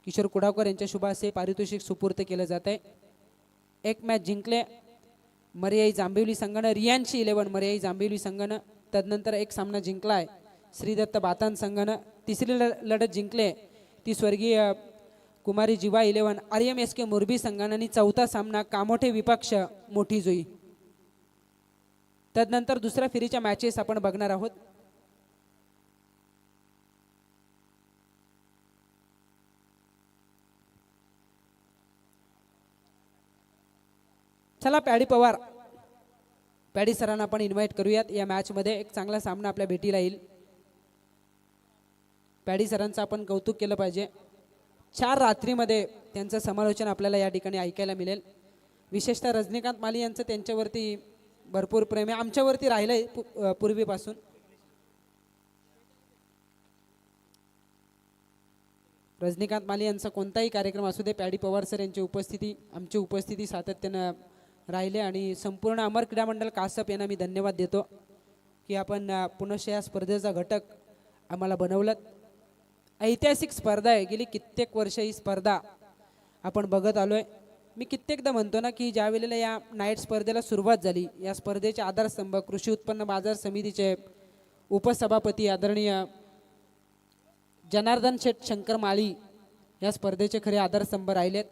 किशोर कुडावकर यांच्या शुभ हस्ते पारितोषिक सुपूर्त केलं जात आहे. एक मॅच जिंकले मर्याई जांभिवली संघानं. रियांशी 11 मर्याई जांभिवली संघानं. तदनंतर एक सामना जिंकला आहे श्रीदत्त बातान संघानं. तिसरी लढत जिंकले ती स्वर्गीय कुमारी जीवा 11 आर्यम SK मोरबी संघानं. आणि चौथा सामना कामोठे विपक्ष मोठी जुई. तदनंतर दुसऱ्या फेरीच्या मॅचेस आपण बघणार आहोत. चला पॅडी पवार पॅडी सरांना आपण इन्व्हाइट करूयात. या मॅचमध्ये एक चांगला सामना आपल्या भेटीला येईल. पॅडी सरांचं आपण कौतुक केलं पाहिजे. 4 रात्रीमध्ये त्यांचं समालोचन आपल्याला या ठिकाणी ऐकायला मिळेल. विशेषतः रजनीकांत माली यांचं त्यांच्यावरती भरपूर प्रेम आहे. आमच्यावरती राहिलंय पूर्वीपासून. रजनीकांत माली यांचा कोणताही कार्यक्रम असू दे पॅडी पवार सर यांची आमची उपस्थिती सातत्यानं राहिले. आणि संपूर्ण अमर क्रीडा मंडळ कासप यांना मी धन्यवाद देतो. की आपण पुनश्च या स्पर्धेचा घटक आम्हाला बनवलं. ऐतिहासिक स्पर्धा आहे, गेली कित्येक वर्ष ही स्पर्धा आपण बघत आलोय. मी कित्येकदा म्हणतो ना की ज्या वेळेला या नाईट स्पर्धेला सुरुवात झाली, या स्पर्धेचे आधारस्तंभ कृषी उत्पन्न बाजार समितीचे उपसभापती आदरणीय जनार्दन शेठ शंकर माळी या स्पर्धेचे खरे आधारस्तंभ राहिलेत.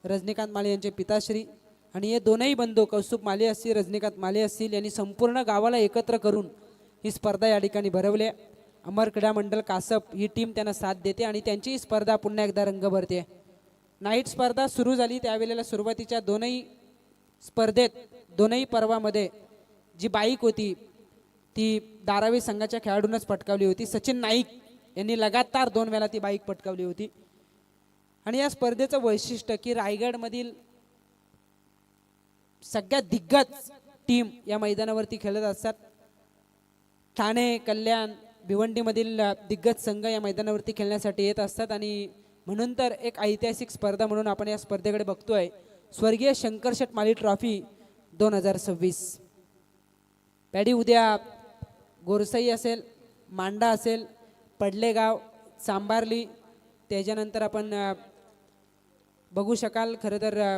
रजनीकांत माळी यांचे पिताश्री आणि हे दोनही बंधू कौस्तुभ माळी असतील, रजनीकांत माळी असतील यांनी संपूर्ण गावाला एकत्र करून ही स्पर्धा या ठिकाणी भरवली. अमर क्रीडा मंडळ कासप ही टीम त्यांना साथ देते आणि त्यांची ही स्पर्धा पुन्हा एकदा रंग भरते. नाईट स्पर्धा सुरू झाली त्यावेळेला सुरुवातीच्या दोनही स्पर्धेत दोनही पर्वामध्ये जी बाईक होती ती धारावी संघाच्या खेळाडूनच पटकावली होती. सचिन नाईक यांनी लगातार 2 वेळा ती बाईक पटकावली होती. आणि या स्पर्धेचं वैशिष्ट्य की रायगडमधील सगळ्यात दिग्गज टीम या मैदानावरती खेळत असतात. ठाणे, कल्याण, भिवंडीमधील दिग्गज संघ या मैदानावरती खेळण्यासाठी येत असतात आणि म्हणून तर एक ऐतिहासिक स्पर्धा म्हणून आपण या स्पर्धेकडे बघतोय. स्वर्गीय शंकरशेठ माळी ट्रॉफी 2026. पॅडी उद्या गोरसई असेल, मांडा असेल, पडलेगाव, सांबार्ली, त्याच्यानंतर आपण बघू शकाल. खरं तर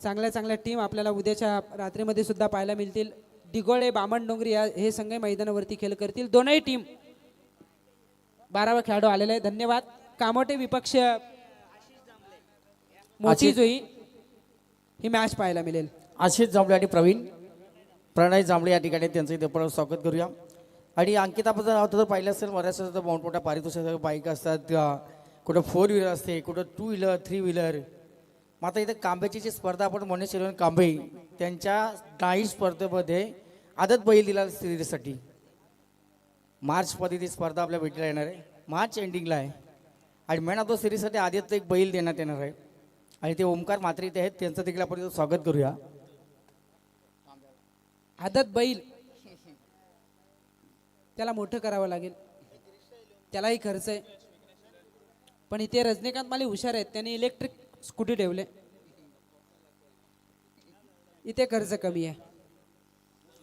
चांगल्या चांगल्या टीम आपल्याला उद्याच्या रात्रीमध्ये सुद्धा पाहायला मिळतील. दिगोळे, बामणडोंगरी हे संघ मैदानावरती खेळ करतील. दोनही टीम 12वा खेळाडू आलेला आहे. धन्यवाद. कामोटे विपक्ष मोठी जोई ही मॅच पाहायला मिळेल. आशिष जांभळे आणि प्रणय जांभळे या ठिकाणी त्यांचं इथे परत स्वागत करूया. आणि अंकिता आपण पाहिलं असेल बऱ्याचशा मोठमोठ्या पारितोषिक बाईक असतात, कुठं 4 व्हीलर असते, कुठं 2 व्हीलर 3 व्हीलर. मात्र इथे कांब्याची जी स्पर्धा आपण मनीष कांबे त्यांच्या नाईट स्पर्धेमध्ये आदत बैल दिला सिरीजसाठी. मार्चमध्ये ती स्पर्धा आपल्या भेटीला येणार आहे, मार्च एंडिंगला आहे. आणि मेन ऑफ द सिरीजसाठी आदित्य एक बैल देण्यात येणार आहे आणि ते ओमकार मात्रे इथे आहेत, त्यांचं देखील आपण स्वागत करूया. आदत बैल त्याला मोठं करावं लागेल, त्यालाही खर्च आहे. पण इथे रजनीकांत माळी हुशार आहेत, त्यांनी इलेक्ट्रिक स्कूटी ठेवले, इथे खर्च कमी आहे.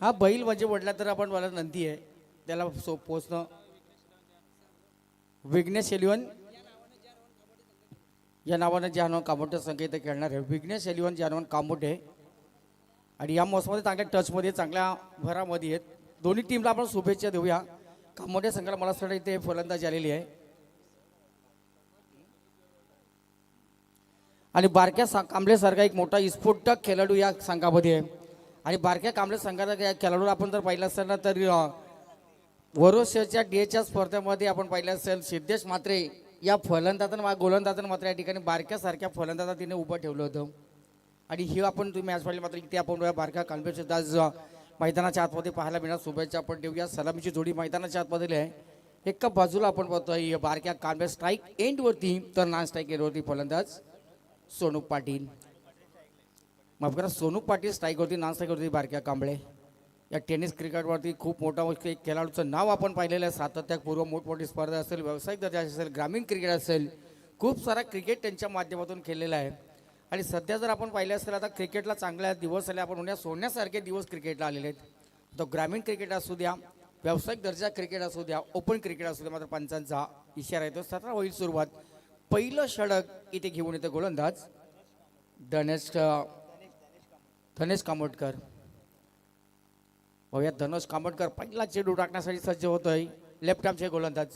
हा बैल म्हणजे म्हटला तर आपण मला नंदी आहे, त्याला पोचणं. विघ्नेश एलिवन या नावानं जानवन कामोटे संघ इथे खेळणार आहे. विघ्नेश एलिवन जानवन कामोटे आणि या मोसमध्ये चांगल्या टचमध्ये चांगल्या भरामध्ये आहेत. दोन्ही टीमला आपण शुभेच्छा देऊया. कामोटे संघाला मला असं इथे फलंदाजी आलेली आहे आणि बारक्या कांबळेसारखा एक मोठा स्फोटक खेळाडू या संघामध्ये आहे. आणि बारक्या कांबळे संघाचा खेळाडू आपण जर पाहिलं असेल ना तर वरोशच्या डेच्या स्पर्धेमध्ये आपण पाहिलं असेल सिद्धेश मात्रे या फलंदाजानं गोलंदाजानं मात्र या ठिकाणी बारक्यासारख्या फलंदाजा तिने उभं ठेवलं होतं. आणि ही आपण तुम्ही मॅच पाहिली मात्र इथे आपण बारक्या कांबळेचे आज मैदानाच्या आतमध्ये पाहायला मिळणार. शुभेच्छा आपण देऊया. सलामीची जोडी मैदानाच्या आतमध्ये आहे. एका बाजूला आपण बघतोय बारक्या कांबळे स्ट्राईक एंडवरती तर नॉन स्ट्राईक एंडवरती फलंदाज सोनू पाटील. माफ करा, सोनू पाटील स्ट्राईकवरती नॉन स्ट्राईकवरती बारक्या कांबळे. या टेनिस क्रिकेटवरती खूप मोठा एक खेळाडूचं नाव आपण पाहिलेलं आहे. सातत्यापूर्व मोठमोठी स्पर्धा असेल, व्यावसायिक दर्जा असेल, ग्रामीण क्रिकेट असेल, खूप सारा क्रिकेट त्यांच्या माध्यमातून खेळलेला आहे. आणि सध्या जर आपण पाहिलं असेल आता क्रिकेटला चांगल्या दिवस आले, आपण उन्हात सोडण्यासारखे दिवस क्रिकेटला आलेले आहेत. तो ग्रामीण क्रिकेट असू द्या, व्यावसायिक दर्जा क्रिकेट असू द्या, ओपन क्रिकेट असू द्या, मात्र पंचांचा इशारा येतो. 17 होईल सुरुवात. पहिलं षटक इथे घेऊन येतं गोलंदाज धनेश कामोटकर. बघूया धनेश कामोटकर पहिला चेंडू टाकण्यासाठी सज्ज होतोय. लेफ्ट आर्मचे गोलंदाज.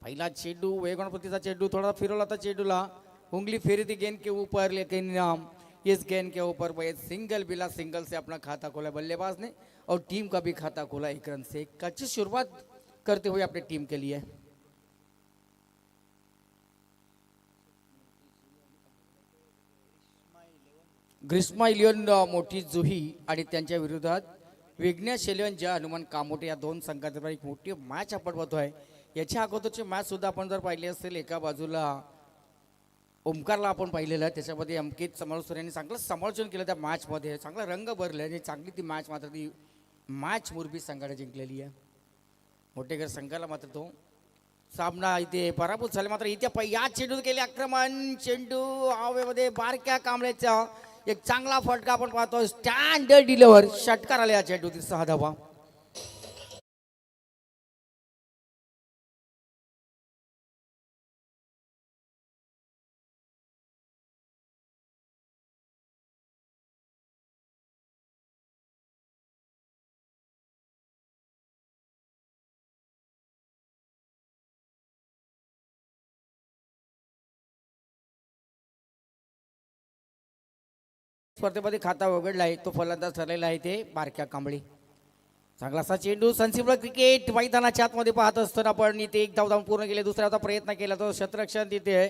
पहिला चेंडू वेगणपतीचा चेंडू थोड़ा फिरवला था, चेंडूला उंगली फेरी थी गेंद के ऊपर, लेकिन इस गेंद के ऊपर वो सिंगल बिला सिंगल से अपना खाता खोला बल्लेबाज ने और टीम का भी खाता खोला 1 रन से. एक अच्छी शुरुआत करते हुए अपनी टीम के लिए. ग्रीष्मा इलियन मोठी जुही आणि त्यांच्या विरोधात विघ्नेश एलियन ज्या हनुमान कामोटे या दोन संघात एक मोठी मॅच आपण बघतोय. याच्या अगोदरची मॅच सुद्धा आपण जर पाहिली असेल, एका बाजूला ओमकारला आपण पाहिलेलं आहे, त्याच्यामध्ये अंकित समालोचर यांनी चांगलं समालोचन केलं त्या मॅचमध्ये, चांगला रंग भरला आणि चांगली ती मॅच मात्र ती मॅच मुरबी संघाने जिंकलेली आहे. मोठेकर संघाला मात्र तो सामना इथे पराभूत झाले. मात्र इथे या चेंडू केले आक्रमण, चेंडू हवेमध्ये बारक्या कांबळेचा एक चांगला फटका आपण पाहतो. स्टँडर्ड डिलिव्हर षटकार आला या चेंडूतील 6 धावा. स्पर्धेमध्ये खाता उघडला आहे तो फलंदाज ठरलेला आहे ते बारक्या कांबळे. चांगला असा चेंडू संसिबळ क्रिकेट मैदानाच्या आतमध्ये पाहत असताना आपण इथे एक धाव पूर्ण केले. दुसऱ्याचा प्रयत्न केला तो क्षेत्ररक्षण तिथे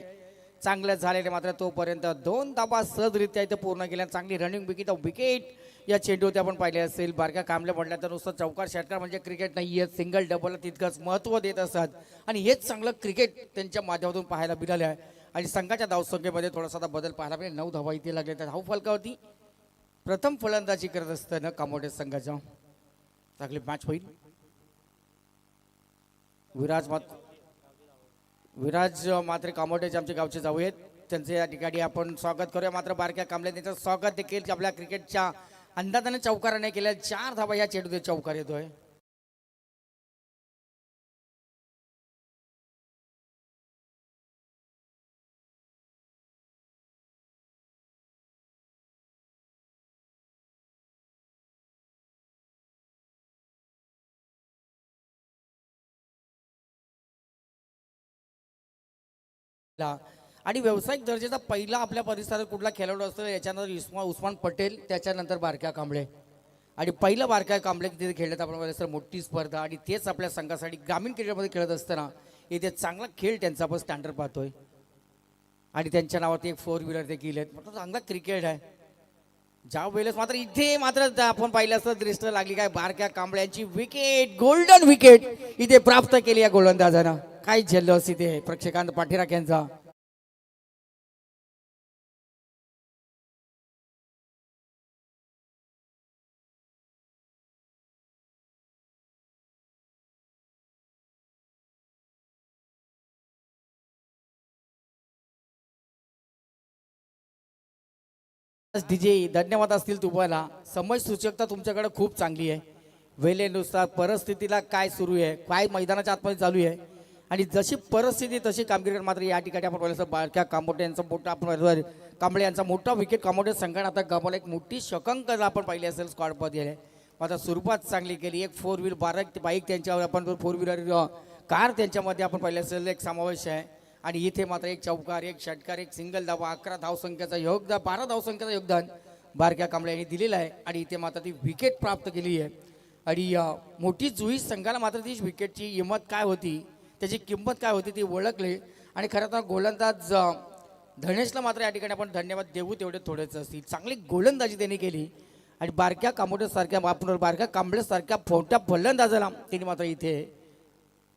चांगलं झालेले मात्र तोपर्यंत 2 धावा सहजरित्या इथे पूर्ण केल्या. चांगली रनिंग विकेट या चेंडूवरती आपण पाहिले असेल. बारक्या कांबळे म्हटलं तर नुसतं चौकार षटकार म्हणजे क्रिकेट नाही आहे, सिंगल डबल तितकंच महत्त्व देत असतात आणि हेच चांगलं क्रिकेट त्यांच्या माध्यमातून पाहायला मिळालं आहे. आणि संघाच्या धावसंख्येमध्ये थोडासा आता बदल पाहायला मिळेल. 9 धावा इथे लागले तर धाव फलकावरती प्रथम फलंदाजी करत असताना कामोडे संघाच्या चांगली मॅच होईल. विराज मात्र कामोडेचे आमचे गावचे जाऊ आहेत त्यांचे या ठिकाणी आपण स्वागत करूया. मात्र बारक्या कांबळे त्यांचं स्वागत देखील आपल्या क्रिकेटच्या अंदाजाने चौकाराने केल्या. 4 धावा या चेंडूत चौकार येतोय. आणि व्यावसायिक दर्जाचा पहिला आपल्या परिसरात कुठला खेळाडू असतो याच्यानंतर उस्मान पटेल, त्याच्यानंतर बारक्या कांबळे. आणि पहिलं बारक्या कांबळे तिथे खेळत आपण सर मोठी स्पर्धा आणि तेच आपल्या संघासाठी ग्रामीण क्रिकेटमध्ये खेळत असताना इथे चांगला खेळ त्यांचा आपण स्टँडर्ड पाहतोय. आणि त्यांच्या नावात एक 4 व्हीलर देखील आहेत. मात्र चांगला क्रिकेट आहे. ज्या वेळेस मात्र इथे मात्र आपण पाहिलं असतं दृष्ट लागली काय बारक्या कांबळ्यांची विकेट, गोल्डन विकेट इथे प्राप्त केली या गोलंदाजानं. काय जल्लोष इथे प्रेक्षकांत पाठीराख यांचा. डीजे धन्यवाद असतील तुम्हाला. समज सूचकता तुमच्याकडे खूप चांगली आहे. वेळेनुसार परिस्थितीला काय सुरू आहे, काय मैदानाच्या आतमध्ये चालू आहे आणि जशी परिस्थिती तशी कामगिरी. मात्र या ठिकाणी आपण पाहिलं बारक्या कांबळे यांचा मोठा आपण कांबळे यांचा मोठा विकेट कांबळे संघाने आता गमावला. एक मोठी शंका आपण पाहिली असेल स्क्वॉडमध्ये आहे. मात्र सुरुवात चांगली केली. एक 4 व्हीलर बाईक त्यांच्यावर आपण 4 व्हीलर कार त्यांच्यामध्ये आपण पाहिलं असेल एक समावेश आहे. आणि इथे मात्र एक चौकार, एक षटकार, एक सिंगल धावा, 11 धावसंख्येचा योगदान, 12 धावसंख्येचा योगदान बारक्या कांबळे यांनी दिलेलं आहे. आणि इथे मात्र ती विकेट प्राप्त केली आहे. आणि मोठी जुई संघाला मात्र ती विकेटची हिंमत काय होती, त्याची किंमत काय होती ती ओळखली. आणि खरं तर गोलंदाज धनेशला मात्र या ठिकाणी आपण धन्यवाद देऊ तेवढे थोडेच असतील. चांगली गोलंदाजी त्यांनी केली. आणि बारक्या कांबळेसारख्या आपण बारक्या कांबळेसारख्या मोठ्या फलंदाजाला त्यांनी मात्र इथे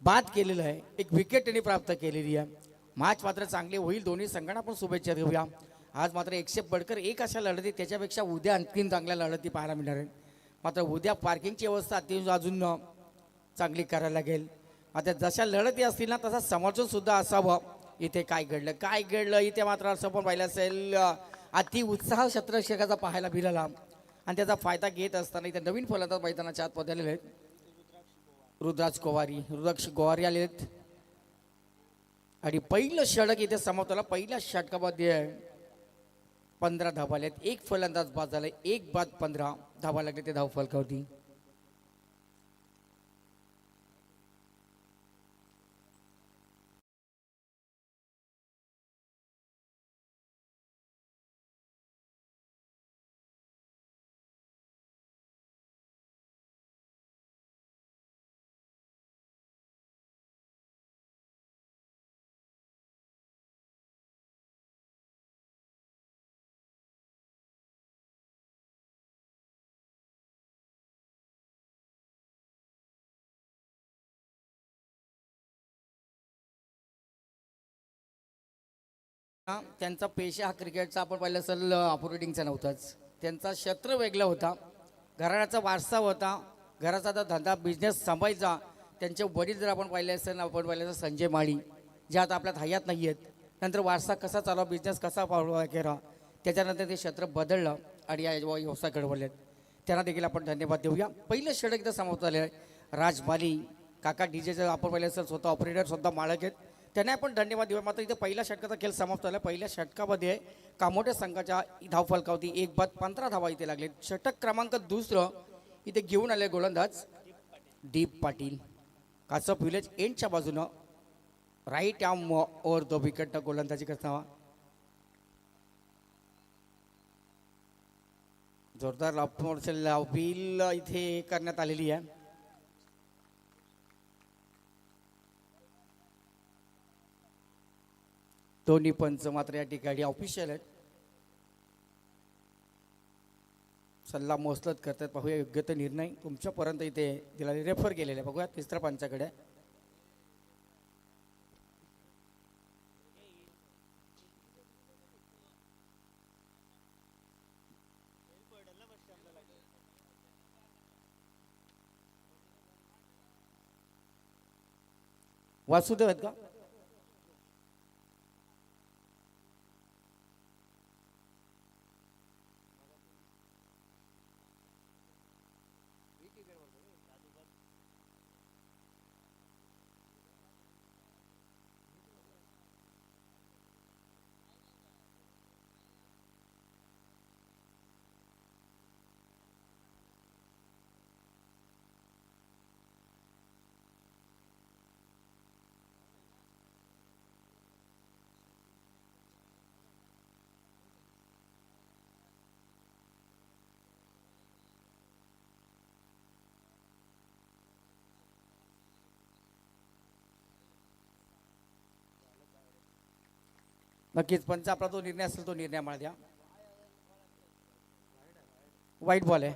बाद केलेलं आहे. एक विकेट त्यांनी प्राप्त केलेली आहे. मॅच मात्र चांगली होईल. दोन्ही संघांना आपण शुभेच्छा देऊया. आज मात्र 100 बडकर 1 अशा लढती, त्याच्यापेक्षा उद्या आणखीन चांगल्या लढती पाहायला मिळणार आहेत. मात्र उद्या पार्किंगची व्यवस्था अजून चांगली करायला लागेल. आता जशा लढती असतील ना तसा समर्थन सुद्धा असावं. इथे काय घडलं इथे मात्र असं पण पाहिलं असेल अति उत्साह क्षेत्ररक्षकाचा पाहायला मिळाला. आणि त्याचा फायदा घेत असताना इथे नवीन फलंदाज मैदानाच्या आत आलेले आहेत. रुद्राक्ष गोवारी आले आहेत. आणि पहिलं षटक इथे समाप्त झाला. पहिल्या षटकामध्ये 15 धावा आल्या आहेत. एक फलंदाज बाद झाला, 1 बाद 15 धावा लागले ते धाव फलकावरती. त्यांचा पेशा हा क्रिकेटचा आपण पाहिलं असेल ऑपरेटिंगचा नव्हताच. त्यांचा क्षेत्र वेगळा होता, घराण्याचा वारसा होता, घराचा धंदा बिझनेस सांभाळायचा. त्यांचे वडील जर आपण पाहिले असेल आपण पाहिलं असेल संजय माळी, जे आता आपल्यात हयात नाही आहेत. नंतर वारसा कसा चालवा, बिझनेस कसा केला, त्याच्यानंतर ते क्षेत्र बदललं आणि या व्यवसाय घडवले. त्यांना देखील आपण धन्यवाद देऊया. पहिलं षटक इथं समाप्त झाले आहे. राज माली काका डीजेचं आपण पाहिलं असेल स्वतः ऑपरेटर, स्वतः मालक आहेत, त्यांना आपण धन्यवाद देऊया. मात्र इथे पहिल्या षटकाचा खेळ समाप्त झाला. पहिल्या षटकामध्ये कामोठे संघाच्या धाव फलकावती 1 बाद 15 धावा इथे लागले. षटक क्रमांक 2 इथे घेऊन आले गोलंदाज दीप पाटील. कासप विलेज एंडच्या बाजूनं right arm over the wicket गोलंदाजी करताना जोरदार लावबिल इथे करण्यात आलेली आहे. दोन्ही पंच मात्र या ठिकाणी ऑफिशियल आहेत. सल्ला मसलत करतात. पाहूया योग्य तो निर्णय तुमच्यापर्यंत इथे दिला रेफर केलेला आहे. बघूया तिसऱ्या पंचाकडे. वासुदेव आहेत का? नक्कीच पंच आपला जो निर्णय असेल तो निर्णय आम्हाला द्या. वाईट बॉल आहे.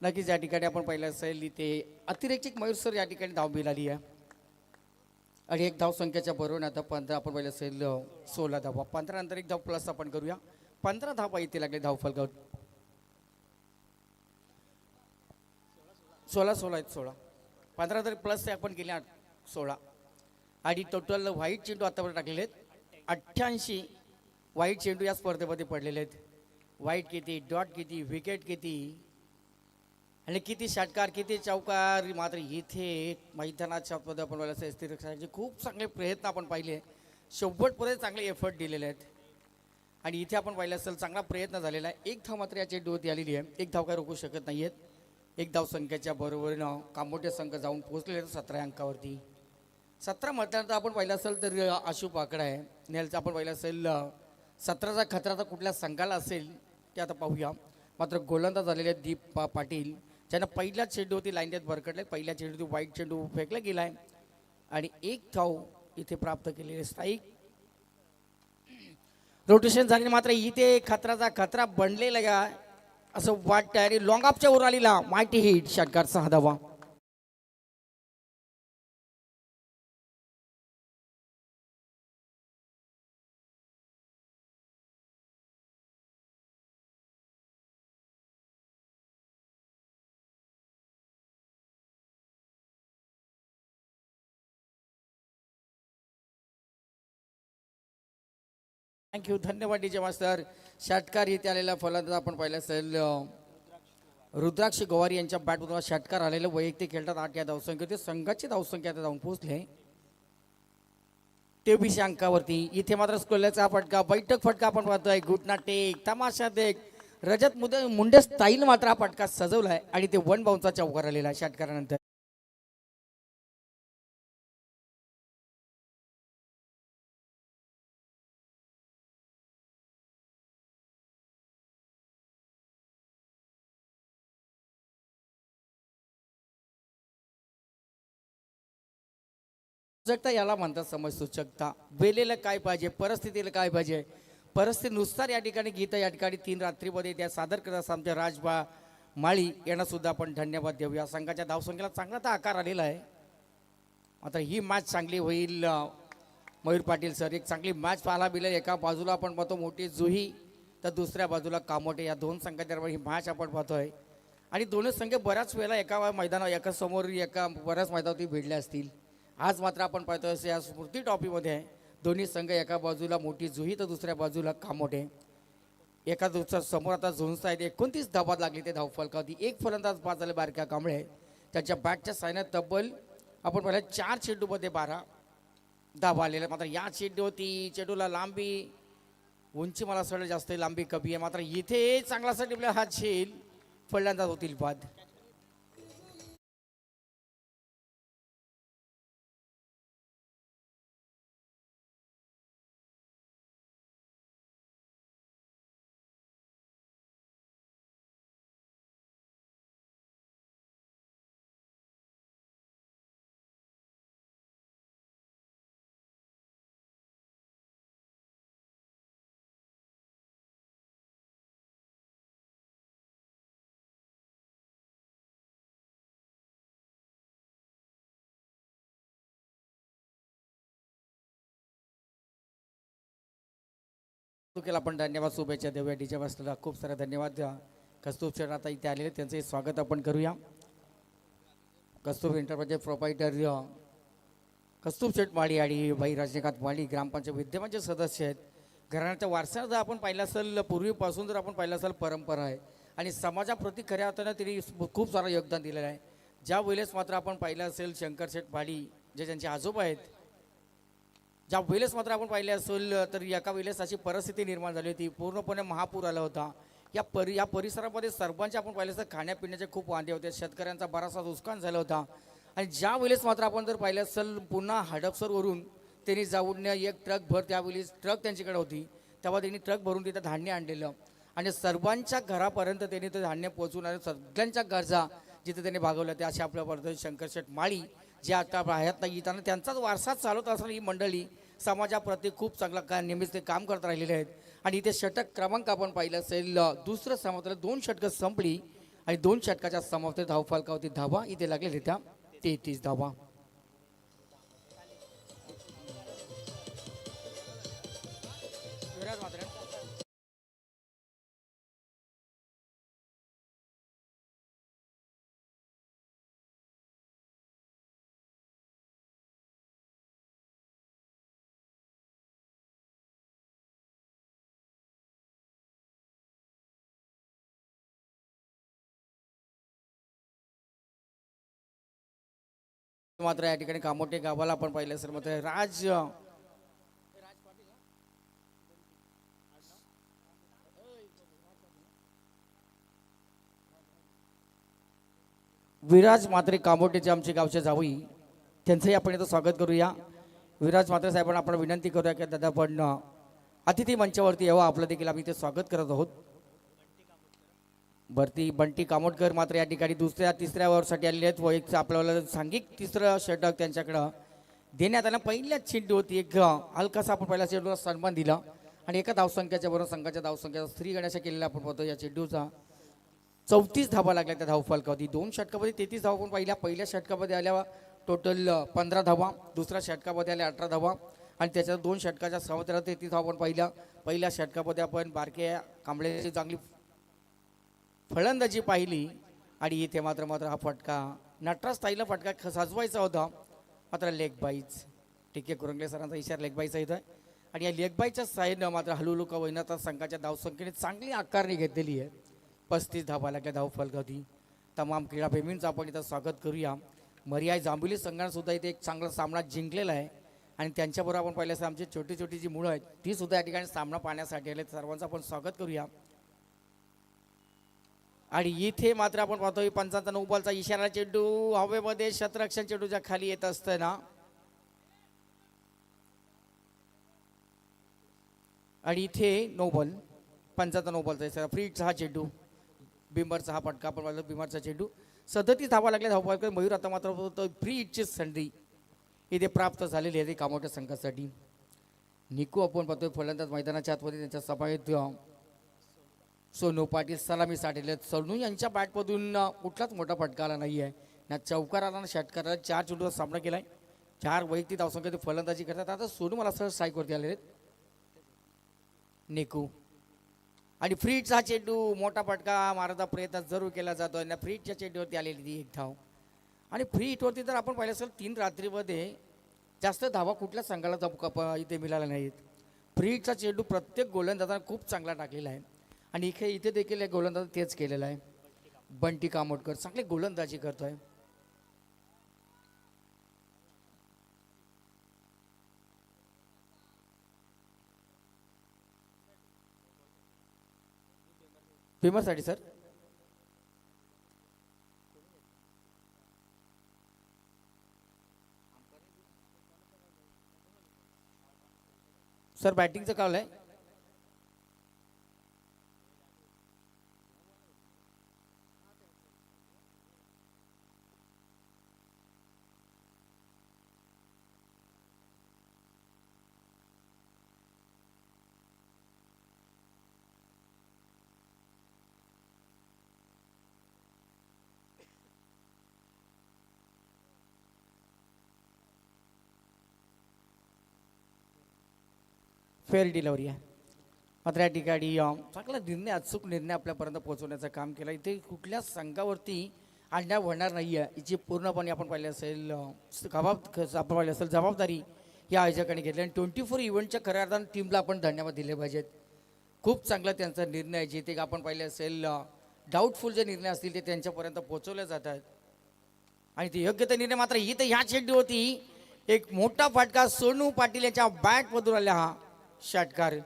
नक्कीच या ठिकाणी आपण पाहिलं असेल इथे अतिरेक मयूर सर या ठिकाणी धाव मिळाली आहे. आणि एक धाव संख्येच्या बरोबर आता 15 आपण पाहिलं असेल 16 धावा. 15 नंतर एक धाव प्लस आपण करूया. 15 धावा इथे लागले धाव फलकावर. 16 आहेत 16. 15 तरी प्लस आपण केले 16. आणि टोटल व्हाईट चेंडू आतापर्यंत टाकलेले आहेत 88 व्हाईट चेंडू या स्पर्धेमध्ये पडलेले आहेत. व्हाईट किती, डॉट किती, विकेट किती आणि किती षटकार, किती चौकार. मात्र इथे मैदानाच्या मध्ये आपण स्थिर खूप चांगले प्रयत्न आपण पाहिले. शेवटपर्यंत चांगले एफर्ट दिलेले आहेत. आणि इथे आपण पाहिलं असेल चांगला प्रयत्न झालेला आहे. एक धाव मात्र या चेंडूवरती आलेली आहे. एक धाव काय रोखू शकत नाही आहेत. एक धाव संख्येच्या बरोबरीनं कामोठे संघ जाऊन पोहोचलेले आहेत 17 अंकावरती. 17 म्हटल्यानंतर आपण पाहिलं असेल तर आशू पाकडा आहे. नेलचा आपण पाहिलं असेल 17चा खतरा कुठल्या संघाला असेल ते आता पाहूया. मात्र गोलंदाज झालेले दीप पाटील ज्यांना पहिल्या चेंडूवरती लाईन भरकटले. पहिल्या चेंडूवरती व्हाईट चेंडू फेकला गेला आहे आणि एक धाव इथे प्राप्त केलेले. स्थायिक रोटेशन झाले मात्र इथे खतराचा खतरा बनलेला का असं वाटतं. आणि लॉंग ऑफच्या वर आलेला मायटी हिट षटकार 6 धावा. थँक्यू, धन्यवाद डीजे मास्तर. षटकार इथे आलेला फलंदाज आपण पाहिलं असेल रुद्राक्ष गवारी यांच्या बॅटमधून षटकार आलेलं. वैयक्तिक खेळतात 8 या धावसंख्या होती. संघाची धावसंख्या आता जाऊन पोहोचले 23 अंकावरती. इथे मात्र स्कोरचा फटका, बैठक फटका आपण पाहतोय. घुटना टेक, तमाशा देख, रजत मुंडे स्टाईल मात्र हा फटका सजवलाय आणि ते 1 बाउन्सचा चौकार आलेला षटकारानंतर. सूचकता याला म्हणतात. समज सूचकता वेळेला काय पाहिजे, परिस्थितीला काय पाहिजे. परिस्थिती नुसार या ठिकाणी गीतं या ठिकाणी 3 रात्रीमध्ये त्या सादर करत असतात. आमच्या राजबा माळी यांना सुद्धा आपण धन्यवाद देऊया. संघाच्या धावसंख्येला चांगला तर आकार आलेला आहे. आता ही मॅच चांगली होईल. मयूर पाटील सर एक चांगली मॅच पाहायला मिळेल. एका बाजूला आपण पाहतो मोठी जुही तर दुसऱ्या बाजूला कामोठे. या दोन संघाच्या ही मॅच आपण पाहतोय. आणि दोन्ही संघ बऱ्याच वेळेला एका मैदानावर एका समोर एका बऱ्याच मैदानावरती भिडले असतील. आज मात्र आपण पाहतोय या स्मृती ट्रॉफीमध्ये आहे. दोन्ही संघ एका बाजूला मोठी जुही तर दुसऱ्या बाजूला कामोठे. एका दुसऱ्या समोर आता झोन्स आहेत. 29 धावा लागली ते धावफलकावरती. एक फलंदाज बाद झाले बारक्या कांबळे. त्याच्या बॅटच्या सायनात तब्बल आपण पाहिलं 4 चेंडूमध्ये 12 धावा आलेल्या. मात्र या चेंडूवरती चेंडूला लांबी उंची मला असं जास्त लांबी कमी आहे. मात्र इथे चांगलासा टिपला हा झेल फलंदाज होतील बाद. केला आपण धन्यवाद शुभेच्छा देऊया डीजे बसलेला खूप सारे धन्यवाद कस्तूर शेठ आता इथे आलेले त्यांचे स्वागत आपण करूया. कस्तूर एंटरप्राइजेस प्रोपायटर कस्तूर शेठ माळी आणि भाई रजनीकांत माळी ग्रामपंचायत विद्यमान जे सदस्य आहेत. घराण्याच्या वारसा जर आपण पाहिलं असेल पूर्वीपासून जर आपण पाहिलं असेल परंपरा आहे आणि समाजाप्रती खऱ्या अर्थानं त्यांनी खूप सारं योगदान दिलेलं आहे. ज्या वेळेस मात्र आपण पाहिलं असेल शंकर शेठ माळी जे त्यांचे आजोबा आहेत, ज्या वेळेस मात्र आपण पाहिले असेल तर एका वेळेस अशी परिस्थिती निर्माण झाली होती, पूर्णपणे महापूर आला होता. या परिसरामध्ये सर्वांचे आपण पाहिलं तर खाण्यापिण्याचे खूप वांदे होते, शेतकऱ्यांचा बराचसा नुकसान झाला होता. आणि ज्या वेळेस मात्र आपण जर पाहिलं असेल पुन्हा हडपसरवरून त्यांनी जाऊन एक ट्रक भर त्यावेळी ट्रक त्यांच्याकडे होती, तेव्हा त्यांनी ट्रक भरून तिथं धान्य आणलेलं आणि सर्वांच्या घरापर्यंत त्यांनी ते धान्य पोहोचून आणि सगळ्यांच्या गरजा जिथे त्यांनी भागवल्या त्या अशा आपल्या पद्धतीने शंकर शेठ माळी जे आता आहेत नाही येताना त्यांचाच वारसा चालवत असताना ही मंडळी समाजाप्रती खूप चांगला नेहमीच ते काम करत राहिलेले आहेत. आणि इथे षटक क्रमांक आपण पाहिलं असेल दुसरं समाप्त 2 षटकं संपली आणि 2 षटकाच्या समाप्त धावफलकावरती धावा इथे लागलेल्या त्या 33 धावा. मात्र या ठिकाणी कामोटे गावाला आपण पाहिलं असेल मात्र विराज मात्रे कामोटेचे आमचे गावचे जावई त्यांचंही आपण इथं स्वागत करूया. विराज मात्रे साहेबांना आपण विनंती करूया की दादा पण अतिथी मंचावरती यावं, आपलं देखील आम्ही इथे स्वागत करत आहोत. बंटी कामोटकर मात्र या ठिकाणी दुसऱ्या तिसऱ्या ओव्हरसाठी आलेले आहेत व एक आपल्याला सांघिक तिसरं षटक त्यांच्याकडं देण्यात आलं. पहिल्याच चेंडू होती एक हलकासा आपण पहिल्या चेंडूला सन्मान दिला आणि एका धावसंख्याच्या बरोबर संघाच्या धावसंख्येचा स्त्री गणाशा केलेला आपण पाहतो. या चेंडूचा 34 धावा लागल्या त्या धावफलकावरती. 2 षटकामध्ये 33 धावा पण पहिल्या षटकामध्ये आल्या टोटल 15 धावा, दुसऱ्या षटकामध्ये आल्या 18 धावा आणि त्याच्यात 2 षटकाच्या समुद्रात 33 धावा पण पहिल्या षटकामध्ये आपण बारके कांबळेची चांगली फलंदाजी पाहिली आणि इथे मात्र हा फटका नटराज ताईला फटका साजवायचा होता, मात्र लेग बाईच टिके कुरंगले सरांचा इशारा लेग बाईचा इथं आणि या लेग बाईच्या साईडनं मात्र हलुलुका वैनाथा संघाच्या धावसंख्येने चांगली आकारणी घेतलेली आहे. 35 धावा लागल्या धावफलकावरती. तमाम क्रीडाप्रेमींचं आपण इथं स्वागत करूया. मर्याय जांभुली संघाने सुद्धा इथे एक चांगला सामना जिंकलेला आहे आणि त्यांच्याबरोबर आपण पाहिलं असं आमची छोटी छोटी जी मुलं आहेत ती सुद्धा या ठिकाणी सामना पाहण्यासाठी आले. सर्वांचं आपण स्वागत करूया. आणि इथे मात्र आपण पाहतोय पंचांचा 9 बॉलचा इशारा. चेंडू हवेमध्ये शतरक्षण चेंडूच्या खाली येत असताना आणि इथे 9 बॉल पंचांचा 9 बॉलचा इशारा. फ्रीटचा हा चेंडू, बिंबरचा हा फटका आपण पाहिलं बिंबरचा चेंडू. 37 धावा लागल्या धावफलकावर. मयूर आता मात्र फ्री हिटची संधी इथे प्राप्त झालेली आहे कामोटे संघासाठी. निकू आपण पाहतोय फलंदाज मैदानाच्या आतमध्ये त्यांच्या सभाएत सोनू पाटील सलामी साठले. सोनू यांच्या बॅटमधून कुठलाच मोठा फटका आला नाही आहे ना, चौकाराला ना षटकाराला 4 चेंडूचा सामना केलाय. 4 वैयक्तिक धावसंख्येत फलंदाजी करतात. आता सोनू मला सहज स्ट्राईकवरती आलेले आहेत. निकू आणि फ्रीटचा चेंडू मोठा फटका मारायचा प्रयत्न जरूर केला जातो आणि फ्रीटच्या चेंडूवरती आलेली ती एक धाव. आणि फ्री हिटवरती जर आपण पाहिलं असेल 3 रात्रीमध्ये जास्त धावा कुठल्या संघाला इथे मिळाल्या नाहीत. फ्री हिटचा चेंडू प्रत्येक गोलंदाजाने खूप चांगला टाकलेला आहे आणि इथे देखील एक गोलंदाज तेच केलेलं आहे. बंटी कामोटकर चांगले गोलंदाजी करतोय. फेमससाठी सर सर बॅटिंगचं कॉल आहे. फेअर डिलिव्हरी आहे मात्र या ठिकाणी चांगला निर्णय अचूक निर्णय आपल्यापर्यंत पोहोचवण्याचं काम केलं. इथे कुठल्या संघावरती अन्याय होणार नाही आहे याची पूर्णपणे आपण पाहिलं असेल आपण पाहिलं असेल जबाबदारी या आयोजकांनी घेतली आणि 24 इव्हेंटच्या खऱ्या अर्थानं टीमला आपण धन्यवाद दिले पाहिजेत. खूप चांगला त्यांचा निर्णय आहे. जिथे आपण पाहिले असेल डाऊटफुल जे निर्णय असतील ते त्यांच्यापर्यंत पोहोचवले जातात आणि ते योग्य ते निर्णय. मात्र इथे ह्या चेंडूवरती एक मोठा फटका सोनू पाटील यांच्या बॅटमधून आला हा षटकार.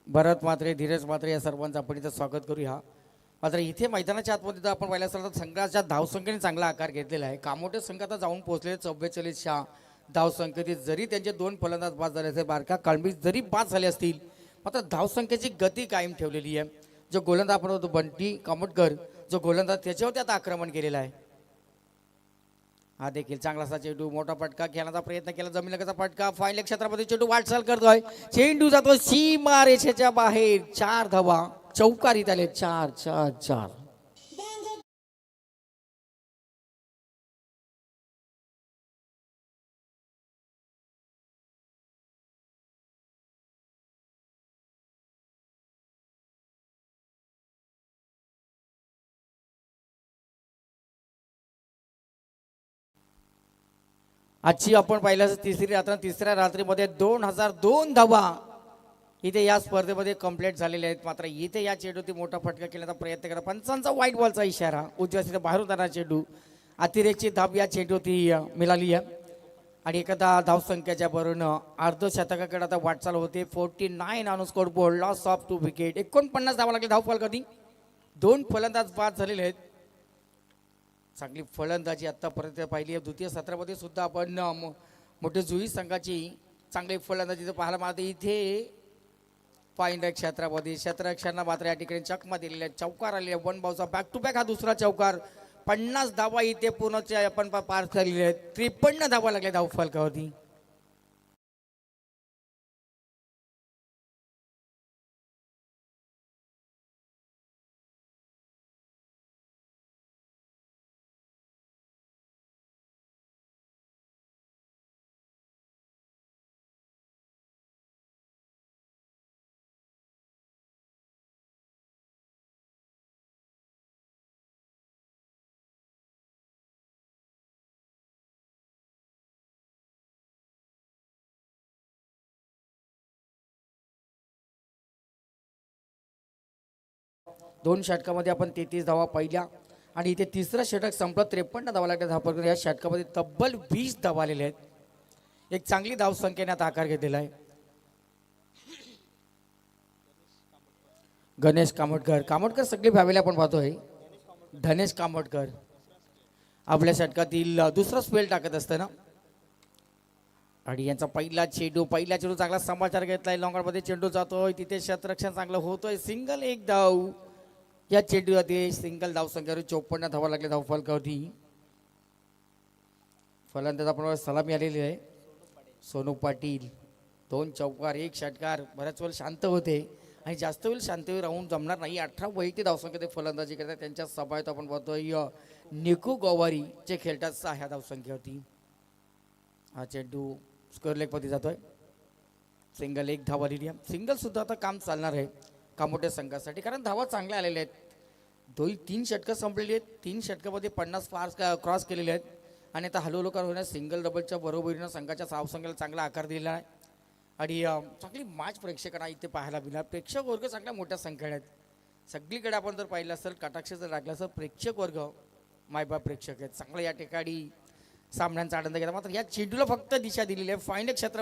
भरत म्हात्रे, धीरज म्हात्रे या सर्वांचं आपण इथं स्वागत करूया. मात्र इथे मैदानाच्या आतमध्ये जर आपण पाहिलं असेल तर संघाच्या धावसंख्येने चांगला आकार घेतलेला आहे. कामोठे संघ आता जाऊन पोहोचले 44च्या धावसंख्येत. जरी त्यांचे 2 फलंदाज बाद झाले असेल, बारका काळंबी जरी बाद झाले असतील, मात्र धावसंख्येची गती कायम ठेवलेली आहे. जो गोलंदाज आपण होतो बंटी कामोटकर, जो गोलंदाज त्याच्यावरती आता आक्रमण केलेलं आहे. हा देखील चांगला असा चेंडू, मोठा फटका खेळण्याचा प्रयत्न केला, जमीनलगतचा फटका, फाईनल क्षेत्रामध्ये चेंडू वाटचाल करतोय, चेंडू जातो सीमा रेषेच्या बाहेर. 4 धावा चौकारीत आले. 4-4-4. आजची आपण पाहिलं तिसऱ्या रात्रीमध्ये 2002 धावा इथे या स्पर्धेमध्ये कंप्लीट झालेले आहेत. मात्र इथे या चेंडूवरती मोठा फटका केल्याचा प्रयत्न करा, पंचांचा व्हाईट बॉलचा इशारा. उजव्या सीमा बाहेरून जाणारा चेंडू, अतिरेकची धाव या चेंडूवरती मिळाली आहे आणि एखादा धावसंख्येच्या बरोबर अर्धशतकाकडे आता वाटचाल होते. 49 on score board, loss of 2 wicket. 49 धावा लागले धावफल कधी. 2 फलंदाज बाद झालेले आहेत. चांगली फलंदाजी आतापर्यंत पाहिली आहे. द्वितीय सत्रामध्ये सुद्धा आपण मोठे जुई संघाची चांगली फलंदाजी पाहायला मिळते. इथे फाईनल क्षेत्ररक्षणाला मात्र या ठिकाणी चकमा दिलेल्या, चौकार आलेला, 1 बाउचा बॅक टू बॅक हा दुसरा चौकार. 50 धावा इथे पूर्ण आपण पार केलेले आहेत. 53 धावा लागल्या धावफलकावरती. दोन षटकामध्ये आपण 33 धावा पाहिल्या आणि इथे तिसरं षटक संपलं. 53 धावा लागल्या धावफलकावर. या षटकामध्ये तब्बल 20 धावा आलेल्या आहेत. एक चांगली धावसंख्येने आता आकार घेतलेला आहे. गणेश कामोटकर सगळी फॅमिली आपण पाहतोय. धनेश कामोटकर आपल्या षटकातील दुसरा स्पेल टाकत असताना आणि यांचा पहिला चेंडू चांगला समाचार घेतलाय. लॉंगमध्ये चेंडू जातोय, तिथे क्षेत्ररक्षण चांगलं होतोय. सिंगल, एक धाव या चेंडूवरती. सिंगल धावसंख्येवर 54 धावा लागल्या धावफलकावरती. फलंदाज आपण सलामी आलेली आहे सोनू पाटील. 2 चौकार, 1 षटकार. बऱ्याच वेळ शांत होते आणि जास्त वेळ शांत राहून जमणार नाही. 18 वैयक्तिक धावसंख्येत फलंदाजी करतात. त्यांच्या सभायत आपण पाहतोय निकू गोवारी जे खेळतात 6 धावसंख्येवरती. हा चेंडू स्क्वेअर लेगमध्ये जातोय. सिंगल, 1 धाव आलेली आहे. सिंगल सुद्धा आता काम चालणार आहे कामोठे संघासाठी, कारण धावा चांगल्या आलेल्या आहेत. 3 षटकं संपलेली आहेत. 3 षटकामध्ये 50 पार क्रॉस केलेले आहेत आणि आता हलवलोकार होण्यास सिंगल डबलच्या बरोबरीनं संघाच्या धावसंख्येला चांगला आकार दिलेला आहे आणि चांगली मॅच प्रेक्षकांना इथे पाहायला मिळणार. प्रेक्षक वर्ग चांगल्या मोठ्या संख्येने आहेत. सगळीकडे आपण जर पाहिलं असेल, कटाक्ष जर लागला असेल, प्रेक्षक वर्ग मायबाप प्रेक्षक आहेत. चांगलं या ठिकाणी सामन्यांचा आनंद घेतात. मात्र या चेंडूला फक्त दिशा दिलेली आहे. फाईनल क्षेत्र